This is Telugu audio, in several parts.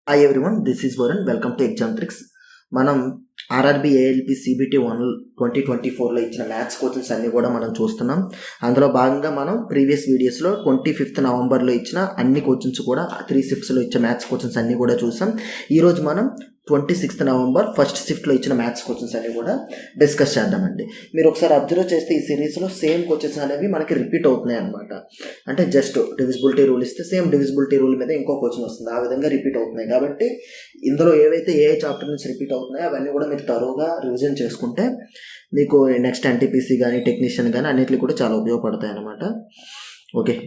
Hi everyone, this is Varun. Welcome to exam tricks. మనం ఆర్ఆర్బీ ఏఎల్పి సిబిటి 2024లో ఇచ్చిన మ్యాథ్స్ కోచింగ్స్ అన్నీ కూడా మనం చూస్తున్నాం. అందులో భాగంగా మనం ప్రీవియస్ వీడియోస్లో 25th నవంబర్లో ఇచ్చిన అన్ని కోచింగ్స్ కూడా 3 షిఫ్ట్స్లో ఇచ్చే మ్యాథ్స్ కోచింగ్స్ అన్నీ కూడా చూసాం. ఈరోజు మనం 26th నవంబర్ ఫస్ట్ షిఫ్ట్లో ఇచ్చిన మ్యాథ్స్ కోచింగ్స్ అన్ని కూడా డిస్కస్ చేద్దామండి. మీరు ఒకసారి అబ్జర్వ్ చేస్తే ఈ సిరీస్లో సేమ్ కోచెస్ అనేవి మనకి రిపీట్ అవుతున్నాయి అనమాట. అంటే జస్ట్ డివిజిబిలిటీ రూల్ ఇస్తే సేమ్ డివిజిబిలిటీ రూల్ మీద ఇంకో కోచింగ్ వస్తుంది, ఆ విధంగా రిపీట్ అవుతున్నాయి. కాబట్టి ఇందులో ఏవైతే ఏ చాప్టర్ నుంచి రిపీట్ అవుతున్నాయో అవన్నీ కూడా మీరు తరువుగా రివిజన్ చేసుకుంటే మీకు నెక్స్ట్ ఎన్టీపీసీ కానీ టెక్నీషియన్ కానీ అన్నిటికీ కూడా చాలా ఉపయోగపడతాయి అన్నమాట. ఓకే,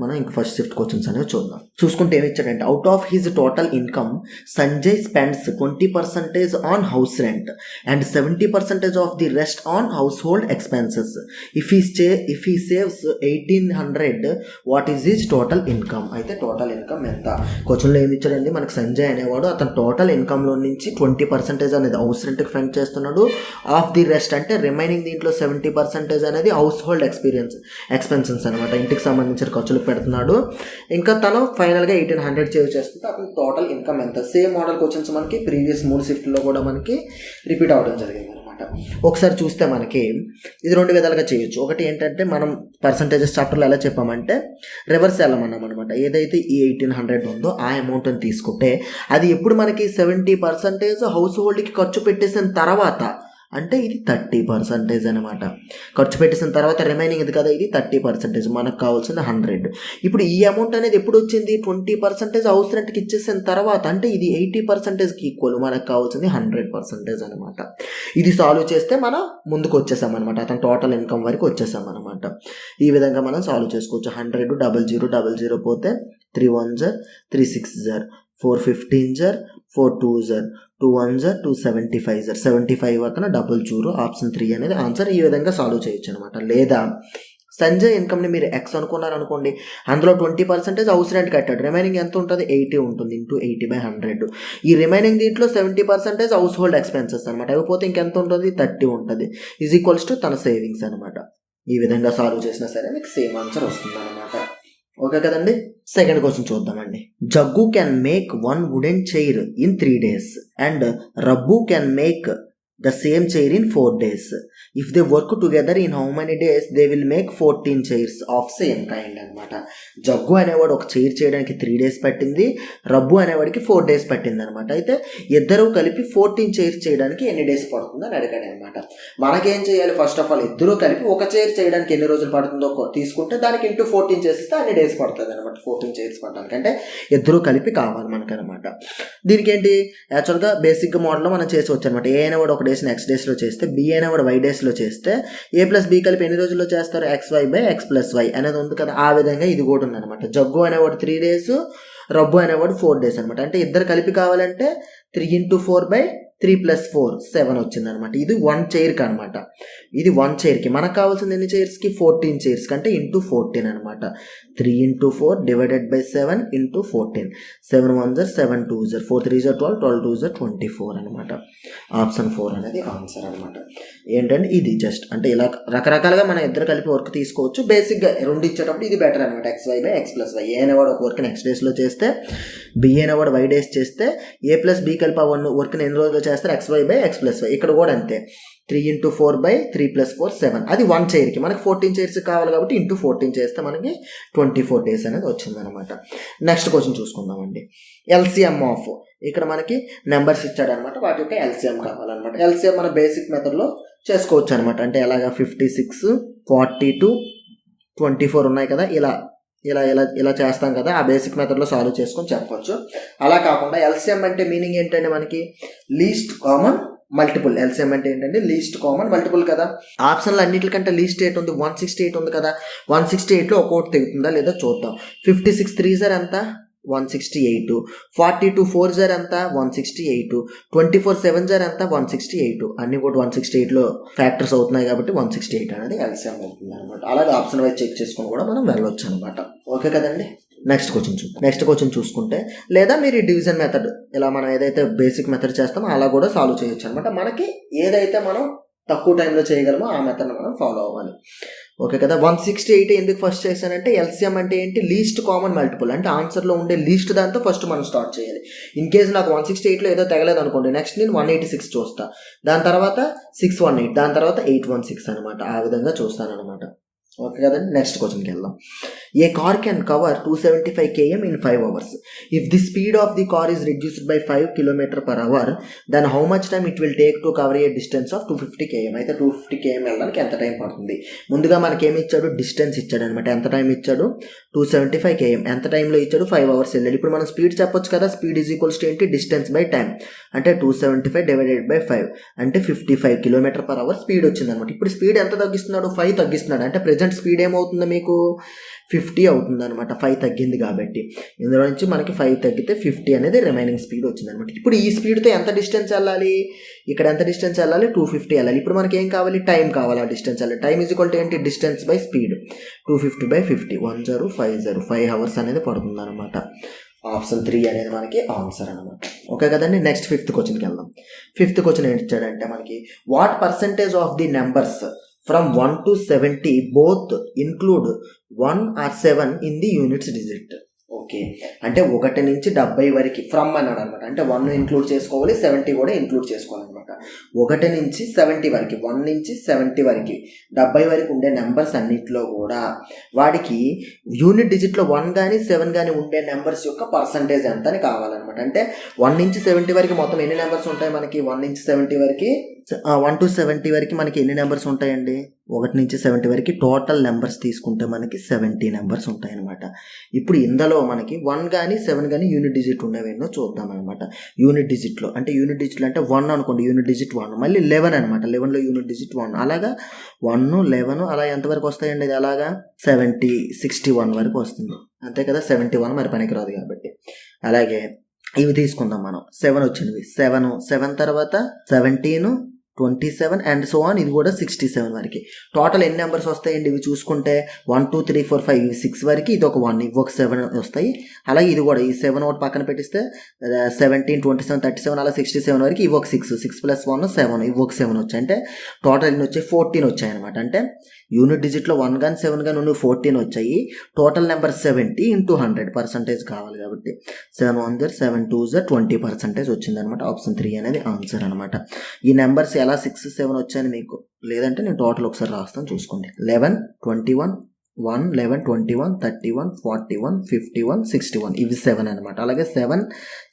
మనం ఇంక ఫస్ట్ షిఫ్ట్ కోచింగ్స్ అనేవి చూద్దాం. చూసుకుంటే ఏమి ఇచ్చాడంటే, out of his total income Sanjay spends 20% on house rent and 70% of the rest on house hold expenses. If he saves 1800 what is his total income. అయితే టోటల్ ఇన్కమ్ ఎంత? క్వశ్చన్లో ఏమి ఇచ్చాడండి, మనకు సంజయ్ అనేవాడు అతను టోటల్ ఇన్కమ్లో నుంచి 20% అనేది హౌస్ రెంట్కి స్పెండ్ చేస్తున్నాడు. ఆఫ్ ది రెస్ట్ అంటే రిమైనింగ్ దీంట్లో 70% అనేది హౌస్ హోల్డ్ ఎక్స్పెన్సెస్ అనమాట, ఇంటికి సంబంధించిన ఖర్చులు పెడుతున్నాడు. ఇంకా తను ఫైనల్గా 1800 సేవ్ చేస్తుంటే అతను టోటల్ ఇన్కమ్ ఎంత? సేమ్ మోడల్ క్వశ్చన్స్ మనకి ప్రీవియస్ 3 షిఫ్ట్లో కూడా మనకి రిపీట్ అవ్వడం జరిగింది అనమాట. ఒకసారి చూస్తే మనకి ఇది 2 విధాలుగా చేయొచ్చు. ఒకటి ఏంటంటే, మనం పర్సంటేజెస్ చాప్టర్లో ఎలా చెప్పామంటే రివర్స్ వెళ్ళమన్నాం అనమాట. ఏదైతే ఈ 1800 ఉందో ఆ అమౌంట్ని తీసుకుంటే అది ఎప్పుడు మనకి 70% హౌస్ హోల్డ్కి ఖర్చు పెట్టేసిన తర్వాత, అంటే ఇది 30% అనమాట. ఖర్చు పెట్టేసిన తర్వాత రిమైనింగ్ ఇది కదా, ఇది 30%, మనకు కావాల్సింది 100. ఇప్పుడు ఈ అమౌంట్ అనేది ఎప్పుడు వచ్చింది? 20% హౌస్ రెంట్కి ఇచ్చేసిన తర్వాత, అంటే ఇది 80%కి ఈక్వల్, మనకు కావాల్సింది 100% అనమాట. ఇది సాల్వ్ చేస్తే మనం ముందుకు వచ్చేసామన్నమాట, అతను టోటల్ ఇన్కమ్ వరకు వచ్చేసామన్నమాట. ఈ విధంగా మనం సాల్వ్ చేసుకోవచ్చు. 100 0000 పోతే 3 1s 3 6s 4 15s 4 2s 2 1s 2 75s 75 అతను డబుల్ చూరు. ఆప్షన్ 3 అనేది ఆన్సర్. ఈ విధంగా సాల్వ్ చేయొచ్చు అనమాట. లేదా సంజయ్ ఇన్కమ్ని మీరు ఎక్స్ అనుకున్నారనుకోండి, అందులో 20% హౌస్ రెంట్ కట్టాడు, రిమైనింగ్ ఎంత ఉంటుంది? 80 ఉంటుంది, ఇంటూ 80/100. ఈ రిమైనింగ్ దీంట్లో 70% హౌస్ హోల్డ్ ఎక్స్పెన్సెస్ అనమాట. అయిపోతే ఇంకెంత ఉంటుంది? 30 ఉంటుంది. ఈజ్ ఈక్వల్స్ టు తన సేవింగ్స్ అనమాట. ఈ విధంగా సాల్వ్ చేసినా సరే మీకు సేమ్ ఆన్సర్ వస్తుంది అనమాట. ఓకే కదండి. సెకండ్ క్వశ్చన్ చూద్దామండి. Jaggu can make 1 wooden chair in 3 days and Rabbu can make the same chair in 4 days. If they work together in how many days they will make 14 chairs of same kind అనమాట. జగ్గు అనేవాడు ఒక చైర్ చేయడానికి 3 days పట్టింది, రబ్బు అనేవాడికి 4 days పట్టింది అనమాట. అయితే ఇద్దరు కలిపి 14 చైర్స్ చేయడానికి ఎన్ని డేస్ పడుతుందో అని అడిగాడు అనమాట. మనకేం చేయాలి? ఫస్ట్ ఆఫ్ ఆల్ ఇద్దరు కలిపి ఒక చైర్ చేయడానికి ఎన్ని రోజులు పడుతుందో తీసుకుంటే దానికి ఇంటూ 14 చేస్తే అన్ని డేస్ పడుతుంది అనమాట. 14 చైర్స్ పడడానికి అంటే ఇద్దరు కలిపి కావాలి మనకనమాట. దీనికి ఏంటి, యాక్చువల్గా బేసిక్గా మోడల్లో మనం చేసుకోవచ్చు అనమాట. ఏ అనేవాడు ఒక డేస్ నెక్స్ట్ డేస్లో చేస్తే, బి అనేవాడు వై డేస్లో చేస్తే, ఏ ప్లస్ బి కలిపి ఎన్ని రోజుల్లో చేస్తారు? XY/X+Y అనేది ఉంది కదా, ఆ విధంగా ఇది కూడా ఉందన్నమాట. జగ్గు అనేవాడు 3 days, రబ్బు అనేవాడు 4 days అనమాట. అంటే ఇద్దరు కలిపి కావాలంటే 3 × 4/3 + 4 7 వచ్చిందనమాట. ఇది 1 చైర్కి అనమాట. ఇది 1 చైర్కి. మనకు కావాల్సింది ఎన్ని చైర్స్కి? 14 చైర్స్ కంటే ఇంటూ 14 అనమాట. 3 × 4 / 7 × 14. 7 1s 7 2s 4 3s 12 12 2s 24 అనమాట. ఆప్షన్ 4 అనేది ఆన్సర్ అనమాట. ఏంటంటే ఇది జస్ట్ అంటే ఇలా రకరకాలుగా మనం ఇద్దరు కలిపి వర్క్ తీసుకోవచ్చు. బేసిక్గా 2 ఇచ్చేటప్పుడు ఇది బెటర్ అనమాట. XY/X+Y. ఏ అనేవాడు ఒక వర్క్ నెక్స్ట్ డేస్లో చేస్తే, బి అనేవాడు వై డేస్ చేస్తే, ఏ ప్లస్ బి కలిపి ఆ వర్క్ని ఎన్ని రోజుల్లో చేస్తారు? XY/X+Y. ఇక్కడ కూడా అంతే. 3 × 4/3 + 4 7. అది 1 చైర్కి. మనకి 14 చైర్స్ కావాలి కాబట్టి ఇంటూ 14 చేస్తే మనకి 24 days అనేది వచ్చిందనమాట. నెక్స్ట్ క్వశ్చన్ చూసుకుందామండి. ఎల్సిఎం ఆఫ్, ఇక్కడ మనకి నెంబర్స్ ఇచ్చాడనమాట, వాటి యొక్క ఎల్సిఎం కావాలన్నమాట. ఎల్సిఎం మన బేసిక్ మెథడ్లో చేసుకోవచ్చు అనమాట. అంటే ఎలాగా 56 42 24 ఉన్నాయి కదా, ఇలా ఇలా ఇలా ఇలా చేస్తాం కదా, ఆ బేసిక్ మెథడ్లో సాల్వ్ చేసుకొని చెప్పవచ్చు. అలా కాకుండా ఎల్సిఎం అంటే మీనింగ్ ఏంటంటే మనకి లీస్ట్ కామన్ మల్టిపుల్. ఎల్సిఎం అంటే ఏంటంటే లీస్ట్ కామన్ మల్టిపుల్ కదా. ఆప్షన్లు అన్నింటికంటే లీస్ట్ 8 ఉంది, 168 ఉంది కదా. 168లో ఒక్కొక్కటి తెగుతుందా లేదా చూద్దాం. 56 3s ఎంత? 168. 42 4s ఎంత? 168. 24 7s ఎంత? 168. అన్ని కూడా 168లో ఫ్యాక్టర్స్ అవుతున్నాయి కాబట్టి 168 అనేది ఎల్సిఎం అవుతుంది అనమాట. అలాగే ఆప్షన్ వైజ్ చెక్ చేసుకొని కూడా మనం వెళ్ళొచ్చు అనమాట. ఓకే కదండి. నెక్స్ట్ క్వశ్చన్ చూసుకుంటే, లేదా మీరు డివిజన్ మెథడ్ ఇలా మనం ఏదైతే బేసిక్ మెథడ్ చేస్తామో అలా కూడా సాల్వ్ చేయొచ్చు అనమాట. మనకి ఏదైతే మనం తక్కువ టైంలో చేయగలమో ఆ మెథడ్ని మనం ఫాలో అవ్వాలి. ఓకే కదా. 168 ఎందుకు ఫస్ట్ చేశానంటే ఎల్సిఎం అంటే ఏంటి, లీస్ట్ కామన్ మల్టిపుల్, అంటే ఆన్సర్లో ఉండే లీస్ట్ దాంతో ఫస్ట్ మనం స్టార్ట్ చేయాలి. ఇన్ కేసు నాకు 168లో ఏదో తెగలేదు అనుకోండి, నెక్స్ట్ నేను 186 చూస్తా, దాని తర్వాత 618, దాని తర్వాత 816 అనమాట. ఆ విధంగా చూస్తాను అనమాట. ఓకే కదండి. నెక్స్ట్ క్వశ్చన్కి వెళ్దాం. A car can cover 275 km in 5 hours. If the speed of the car is reduced by 5 km/h, then how much time it will take to cover a distance of 250 km? అయితే 250 km వెళ్ళడానికి ఎంత టైం పడుతుంది? ముందుగా మనకి ఏమి ఇచ్చాడు, డిస్టెన్స్ ఇచ్చాడు అనమాట. ఎంత టైం ఇచ్చాడు, 275 km. ఎంత టైంలో ఇచ్చాడు, 5 hours వెళ్ళాడు. ఇప్పుడు మనం స్పీడ్ చెప్పొచ్చు కదా, స్పీడ్ ఈజ్ ఈక్వల్స్ టు ఏంటి, డిస్టెన్స్ బై టైం. అంటే 275 డివైడెడ్ బై 5 అంటే 55 km/h స్పీడ్ వచ్చింది అనమాట. ఇప్పుడు స్పీడ్ ఎంత తగ్గిస్తున్నాడు, 5 తగ్గిస్తున్నాడు. అంటే ప్రెజెంట్ స్పీడ్ ఏమవుతుందో మీకు 50 అవుతుంది అనమాట. 5 తగ్గింది కాబట్టి ఇందులో నుంచి మనకి 5 తగ్గితే 50 అనేది రిమైనింగ్ స్పీడ్ వచ్చింది అనమాట. ఇప్పుడు ఈ స్పీడ్తో ఎంత డిస్టెన్స్ వెళ్ళాలి, ఇక్కడ ఎంత డిస్టెన్స్ వెళ్ళాలి, 250 వెళ్ళాలి. ఇప్పుడు మనకి ఏం కావాలి, టైం కావాలి. ఆ డిస్టెన్స్ వెళ్ళాలి. టైం ఈజ్ ఈక్వల్ టు ఏంటి, distance by speed. 250 by 50 1050 5 hours అనేది పడుతుంది అనమాట. ఆప్షన్ 3 అనేది మనకి ఆన్సర్ అనమాట. ఓకే కదండి. నెక్స్ట్ 5th క్వశ్చన్కి వెళ్దాం. 5th క్వశ్చన్ ఏంటి ఇచ్చాడంటే మనకి, what percentage of the numbers from 1 to 70 both include 1 or 7 in the units digit. Okay, అంటే 1 నుంచి 70 వరకు ఫ్రమ్ అన్నాడు అనమాట. అంటే 1 ఇంక్లూడ్ చేసుకోవాలి, 70 కూడా ఇంక్లూడ్ చేసుకోవాలన్నమాట. 1 నుంచి 70 వరకు, 1 నుంచి 70 వరకు 70 వరకు ఉండే నెంబర్స్ అన్నింటిలో కూడా వాడికి యూనిట్ డిజిట్లో 1 కానీ 7 కానీ ఉండే నెంబర్స్ యొక్క పర్సంటేజ్ ఎంత అని కావాలన్నమాట. అంటే 1 నుంచి 70 వరకు మొత్తం ఎన్ని నెంబర్స్ ఉంటాయి మనకి, 1 నుంచి 70 వరకు 1 to 70 వరకు మనకి ఎన్ని నెంబర్స్ ఉంటాయండి, 1 నుంచి 70 వరకు టోటల్ నెంబర్స్ తీసుకుంటే మనకి 70 నెంబర్స్ ఉంటాయి అనమాట. ఇప్పుడు ఇందులో మనకి 1 కానీ 7 కానీ యూనిట్ డిజిట్ ఉండేవేనో చూద్దాం అనమాట. యూనిట్ డిజిట్లో అంటే 1 అనుకోండి, యూనిట్ డిజిట్ 1, మళ్ళీ 11 అనమాట. 11లో యూనిట్ డిజిట్ 1, అలాగా 1 11 అలా ఎంతవరకు వస్తాయండి, ఇది అలాగా 61 వరకు వస్తుంది అంతే కదా. 71 మరి పనికిరాదు కాబట్టి. అలాగే ఇవి తీసుకుందాం మనం, 7 వచ్చినవి, 7 తర్వాత 17 27 అండ్ సో ఆన్, ఇది కూడా 67 వరకు. టోటల్ ఎన్ని నెంబర్స్ వస్తాయండి ఇవి చూసుకుంటే, 1 2 3 4 5 ఇవి 6 వరకు, ఇది ఒక 1, ఇవి ఒక 7 వస్తాయి. అలాగే ఇది కూడా ఈ 7 ఒకటి పక్కన పెట్టిస్తే 17 27 37 అలా 67 వరకు, ఇవి ఒక 6 ప్లస్ 1 7, ఇవి ఒక 7 వచ్చాయి. అంటే టోటల్ ఎన్ని వచ్చాయి, 14 వచ్చాయి అనమాట. అంటే యూనిట్ డిజిట్లో 1 కానీ 7 కానీ ఉన్న 14 వచ్చాయి. టోటల్ నెంబర్ 70 into 100% కావాలి కాబట్టి 7 1 7 2 20% వచ్చిందనమాట. ఆప్షన్ 3 అనేది ఆన్సర్ అనమాట. ఈ నెంబర్స్ ఎలా 6 7 వచ్చాయని మీకు లేదంటే నేను టోటల్ ఒకసారి రాస్తాను చూసుకోండి. 11 21 1 11 21 31 41 51 61 ఇవి 7 అనమాట. అలాగే 7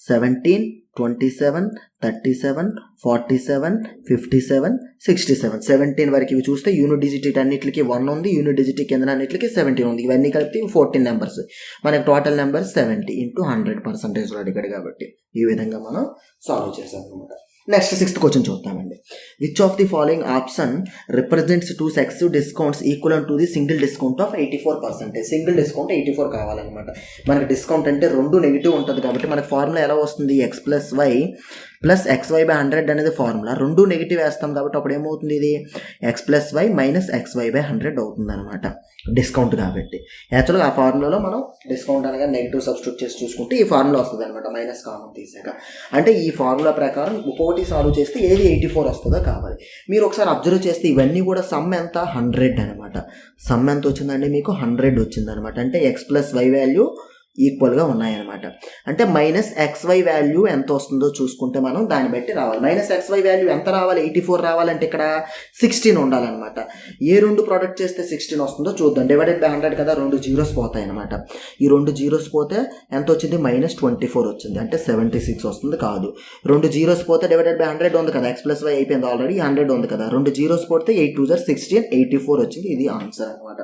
17 27 37 47 57 67 17 వరకు ఇవి చూస్తే యూనిట్ డిజిట్ అన్నిటికి 1 ఉంది, యూనిట్ డిజిట్ కింద అన్నిటికి 17 ఉంది. ఇవన్నీ కలిపి 14 నెంబర్స్. మనకి టోటల్ నెంబర్ 70 into 100% అడిగాడు కాబట్టి ఈ విధంగా మనం సాల్వ్ చేసాం అనమాట. నెక్స్ట్ 6th క్వశ్చన్ చూద్దామండి. Which of the following option represents 2 successive discounts equivalent to the single discount of 84%? Single discount 84 కావాలన్నమాట. మనకి డిస్కౌంట్ అంటే 2 నెగిటివ్ ఉంటుంది కాబట్టి మనకి ఫార్ములా ఎలా వస్తుంది, x plus y plus XY by 100 అనేది ఫార్ములా. 2 నెగిటివ్ వేస్తాం కాబట్టి అప్పుడు ఏమవుతుంది, ఇది x plus y minus XY by 100 అవుతుంది అనమాట, డిస్కౌంట్ కాబట్టి. యాక్చువల్గా ఆ ఫార్ములాలో మనం డిస్కౌంట్ అనగా నెగిటివ్ సబ్స్టిట్యూట్ చేసి చూసుకుంటే ఈ ఫార్ములా వస్తుంది అనమాట, మైనస్ కామన్ తీసాక. అంటే ఈ ఫార్ములా ప్రకారం ఒక్కొక్కటి సాల్వ్ చేస్తే ఏది 84 వస్తుందో కావాలి. మీరు ఒకసారి అబ్జర్వ్ చేస్తే ఇవన్నీ కూడా సమ్ ఎంత, 100 అనమాట. సమ్ ఎంత వచ్చిందండి మీకు, 100 వచ్చిందనమాట. అంటే x ప్లస్ వై వాల్యూ ఈక్వల్గా ఉన్నాయన్నమాట. అంటే మైనస్ XY వాల్యూ ఎంత వస్తుందో చూసుకుంటే మనం దాన్ని బట్టి రావాలి. మైనస్ XY వాల్యూ ఎంత రావాలి, 84 రావాలంటే ఇక్కడ 16 ఉండాలన్నమాట. ఏ 2 ప్రోడక్ట్ చేస్తే 16 వస్తుందో చూద్దాం. డివైడెడ్ బై 100 కదా, 2 జీరోస్ పోతాయి అనమాట. ఈ 2 జీరోస్ పోతే ఎంత వచ్చింది, -24 వచ్చింది. అంటే 76 వస్తుంది కాదు. 2 జీరోస్ పోతే డివైడెడ్ బై 100 ఉంది కదా, x ప్లస్ వై అయిపోయింది ఆల్రెడీ, 100 ఉంది కదా. 2 జీరోస్ పోతే 8 2 16 84 వచ్చింది. ఇది ఆన్సర్ అనమాట.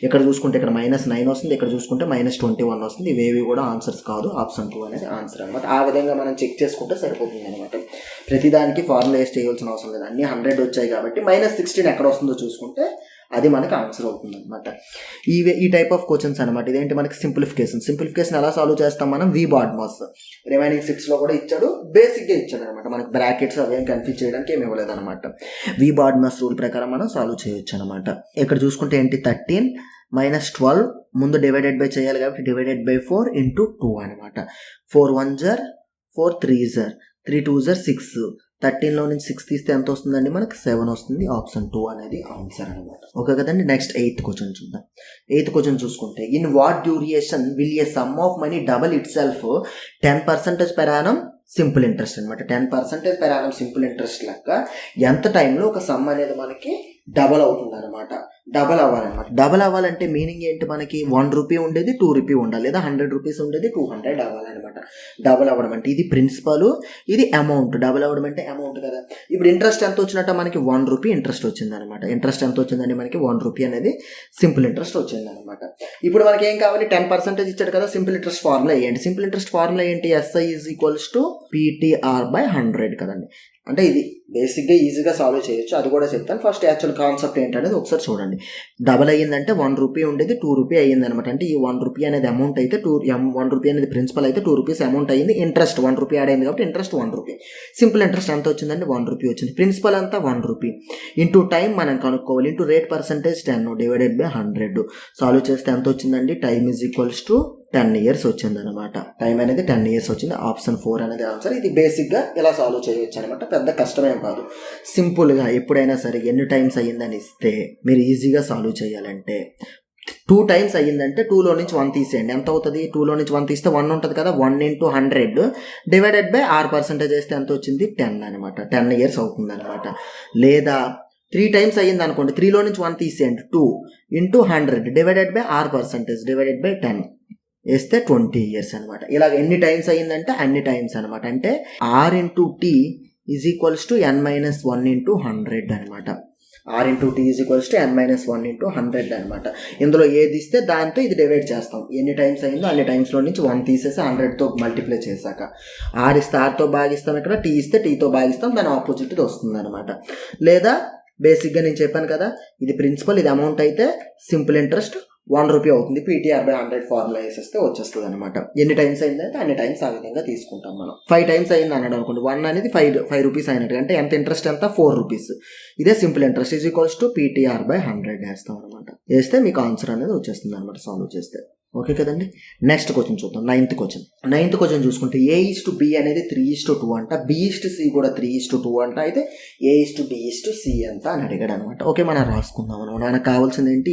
ఇక్కడ చూసుకుంటే ఇక్కడ -9 వస్తుంది, ఇక్కడ చూసుకుంటే -21 వస్తుంది. ఇవేవి కూడా ఆన్సర్స్ కాదు, ఆప్షన్ 2 అనేది ఆన్సర్ అనమాట. ఆ విధంగా మనం చెక్ చేసుకుంటే సరిపోతుంది అనమాట. ప్రతిదానికి ఫార్ములా వేస్ట్ చేయాల్సిన అవసరం లేదు. అన్ని 100 వచ్చాయి కాబట్టి -16 ఎక్కడ వస్తుందో చూసుకుంటే అది మనకి ఆన్సర్ అవుతుంది అనమాట. ఈ టైప్ ఆఫ్ క్వశ్చన్స్ అనమాట. ఇదేంటి మనకి సింప్లిఫికేషన్ ఎలా సాల్వ్ చేస్తాం మనం, వి బాడ్మాస్ రిమైనింగ్ 6లో కూడా ఇచ్చాడు, బేసిక్గా ఇచ్చాడు అనమాట. మనకి బ్రాకెట్స్ అవేం కన్ఫ్యూజ్ చేయడానికి ఏమి ఇవ్వలేదు అనమాట. వి బాడ్మాస్ రూల్ ప్రకారం మనం సాల్వ్ చేయొచ్చు అనమాట. ఇక్కడ చూసుకుంటే ఏంటి, 13 -12 ముందు డివైడెడ్ బై చేయాలి కాబట్టి డివైడెడ్ బై 4 into 2 అనమాట. 4 1 4 3 3 2 6 13లో నుంచి 6 తీస్తే ఎంత వస్తుందండి మనకి 7 వస్తుంది. ఆప్షన్ 2 అనేది ఆన్సర్ అనమాట. ఓకే కదండి. నెక్స్ట్ 8th క్వశ్చన్ చూద్దాం. 8th క్వశ్చన్ చూసుకుంటే in what duration will a some of money double it self 10% per annum simple interest అనమాట. 10% per annum సింపుల్ ఇంట్రెస్ట్ లెక్క ఎంత టైంలో ఒక సమ్ అనేది మనకి డబల్ అవుతుంది అనమాట. డబల్ అవ్వాలన్నమాట. డబల్ అవ్వాలంటే మీనింగ్ ఏంటి, మనకి 1 రూపీ ఉండేది 2 రూపీ ఉండాలి, లేదా 100 రూపీస్ ఉండేది 200 అవ్వాలన్నమాట. డబల్ అవ్వడం అంటే ఇది ప్రిన్సిపల్, ఇది అమౌంట్. డబల్ అవ్వడం అంటే అమౌంట్ కదా. ఇప్పుడు ఇంట్రెస్ట్ ఎంత వచ్చినట్ట మనకి 1 రూపీ ఇంట్రెస్ట్ వచ్చింది అనమాట. ఇంట్రెస్ట్ ఎంత వచ్చిందండి మనకి 1 రూపీ అనేది సింపుల్ ఇంట్రెస్ట్ వచ్చింది అనమాట. ఇప్పుడు మనకి ఏం కావాలి, 10% ఇచ్చాడు కదా. సింపుల్ ఇంట్రెస్ట్ ఫార్ములా ఏంటి? సింపుల్ ఇంట్రెస్ట్ ఫార్ములా ఏంటి? SI = PTR/100 కదండి. అంటే ఇది బేసిక్గా ఈజీగా సాల్వ్ చేయొచ్చు, అది కూడా చెప్తాను. ఫస్ట్ యాక్చువల్ కాన్సెప్ట్ ఏంటనేది ఒకసారి చూడండి. డబల్ అయ్యిందంటే 1 రూపీ ఉండేది 2 రూపీ అయ్యింది అనమాట. అంటే ఈ 1 రూపీ అనేది అమౌంట్ అయితే 1 రూపీ అనేది ప్రిన్సిపల్ అయితే 2 రూపీస్ అమౌంట్ అయ్యింది. ఇంట్రెస్ట్ 1 రూపీ యాడ్ అయింది కాబట్టి ఇంట్రెస్ట్ 1 రూపీ. సింపుల్ ఇంట్రెస్ట్ ఎంత వచ్చిందండి 1 రూపీ వచ్చింది. ప్రిన్సిపల్ అంతా 1 రూపీ. ఇంటూ టైం మనం కనుక్కోవాలి. Into rate percentage 10 /100. సాల్వ్ చేస్తే ఎంత వచ్చిందండి? టైమ్ = 10 years వచ్చింది అనమాట. టైం అనేది 10 years వచ్చింది. ఆప్షన్ 4 అనేది ఆన్సర్. ఇది బేసిక్గా ఇలా సాల్వ్ చేయొచ్చు అనమాట. పెద్ద కష్టమేం కాదు. సింపుల్గా ఎప్పుడైనా సరే ఎన్ని టైమ్స్ అయ్యిందని ఇస్తే మీరు ఈజీగా సాల్వ్ చేయాలంటే 2 టైమ్స్ అయ్యిందంటే 2లో నుంచి 1 తీసేయండి. ఎంత అవుతుంది? 2లో నుంచి 1 తీస్తే 1 ఉంటుంది కదా. 1 × 100 /R% వేస్తే ఎంత వచ్చింది? 10 అనమాట. 10 years అవుతుంది అనమాట. లేదా 3 టైమ్స్ అయ్యింది అనుకోండి. 3లో నుంచి 1 తీసేయండి. 2 × 100 /R% /10 వేస్తే 20 years అనమాట. ఇలా ఎన్ని టైమ్స్ అయ్యిందంటే అన్ని టైమ్స్ అనమాట. అంటే R × T = n - 1 × 100 అనమాట. R × T = n - 1 × 100 అనమాట. ఇందులో ఏది ఇస్తే దాంతో ఇది డివైడ్ చేస్తాం. ఎన్ని టైమ్స్ అయిందో అన్ని టైమ్స్లో నుంచి 1 తీసేసి 100తో మల్టిప్లై చేశాక R ఇస్తే Rతో భాగిస్తాం, ఇక్కడ T ఇస్తే Tతో భాగిస్తాం. దాని ఆపోజిట్ ఇది వస్తుంది అనమాట. లేదా బేసిక్గా నేను చెప్పాను కదా, ఇది ప్రిన్సిపల్, ఇది అమౌంట్ అయితే సింపుల్ ఇంట్రెస్ట్ 1 రూపీ అవుతుంది. PTR/100 ఫార్ములా వేసేస్తే వచ్చేస్తుంది అనమాట. ఎన్ని టైమ్స్ అయిందంటే అన్ని టైమ్స్ ఆ విధంగా తీసుకుంటాం మనం. 5 టైమ్స్ అయింది అన్నాడు అనుకోండి. 1 అనేది 5 రూపీస్ అయినట్టు. అంటే ఎంత ఇంట్రెస్ట్ ఎంత? 4 రూపీస్. ఇదే సింపుల్ ఇంట్రెస్ట్ = PTR/100 వేస్తాం అనమాట. వేస్తే మీకు ఆన్సర్ అనేది వచ్చేస్తుంది అనమాట సాల్వ్ చేస్తే. ఓకే కదండి. నెక్స్ట్ క్వశ్చన్ చూద్దాం. 9th క్వశ్చన్ చూసుకుంటే A/B అనేది 3:2 అంట. B/C కూడా 3:2 అంట. అయితే A/B/C ఎంత అని అడిగాడు అనమాట. ఓకే, మనం రాసుకుందాం అనమాట. మనకు కావాల్సింది ఏంటి?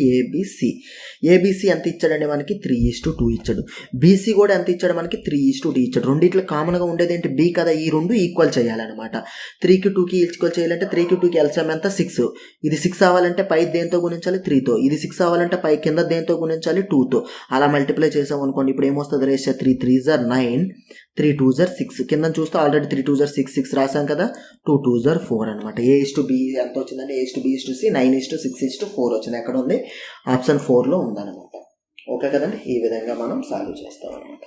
ABC ఎంత ఇచ్చాడండి మనకి? 3:2 ఇచ్చాడు. BC కూడా ఎంత ఇచ్చాడు మనకి? 3:2 ఇచ్చాడు. రెండిట్లో కామన్గా ఉండేది ఏంటి? B కదా. ఈ రెండు ఈక్వల్ చేయాలన్నమాట. 3కి 2కి ఈక్వల్ చేయాలంటే 3కి 2కి ఎల్సిఎం ఎంత? 6. ఇది 6 అవ్వాలంటే పై దేంతో గుణించాలి? 3తో. ఇది 6 అవ్వాలంటే పై కింద దేంతో గుణించాలి? 2తో. అలా మల్టిప్లై చేసాం అనుకోండి. ఇప్పుడు ఏమొస్తుంది? Ratio 3 3s are 9, 3 2s are 6. కింద చూస్తే ఆల్రెడీ 3 2s are 6 6 రాసాం కదా. 2 2s are 4 అనమాట. A/B ఎంత వచ్చిందంటే A/B/C 9:6:4 వచ్చింది. ఎక్కడ ఉంది? ఆప్షన్ 4లో ఉందన్నమాట. ఓకే కదండి. ఈ విధంగా మనం సాల్వ్ చేస్తాం అనమాట.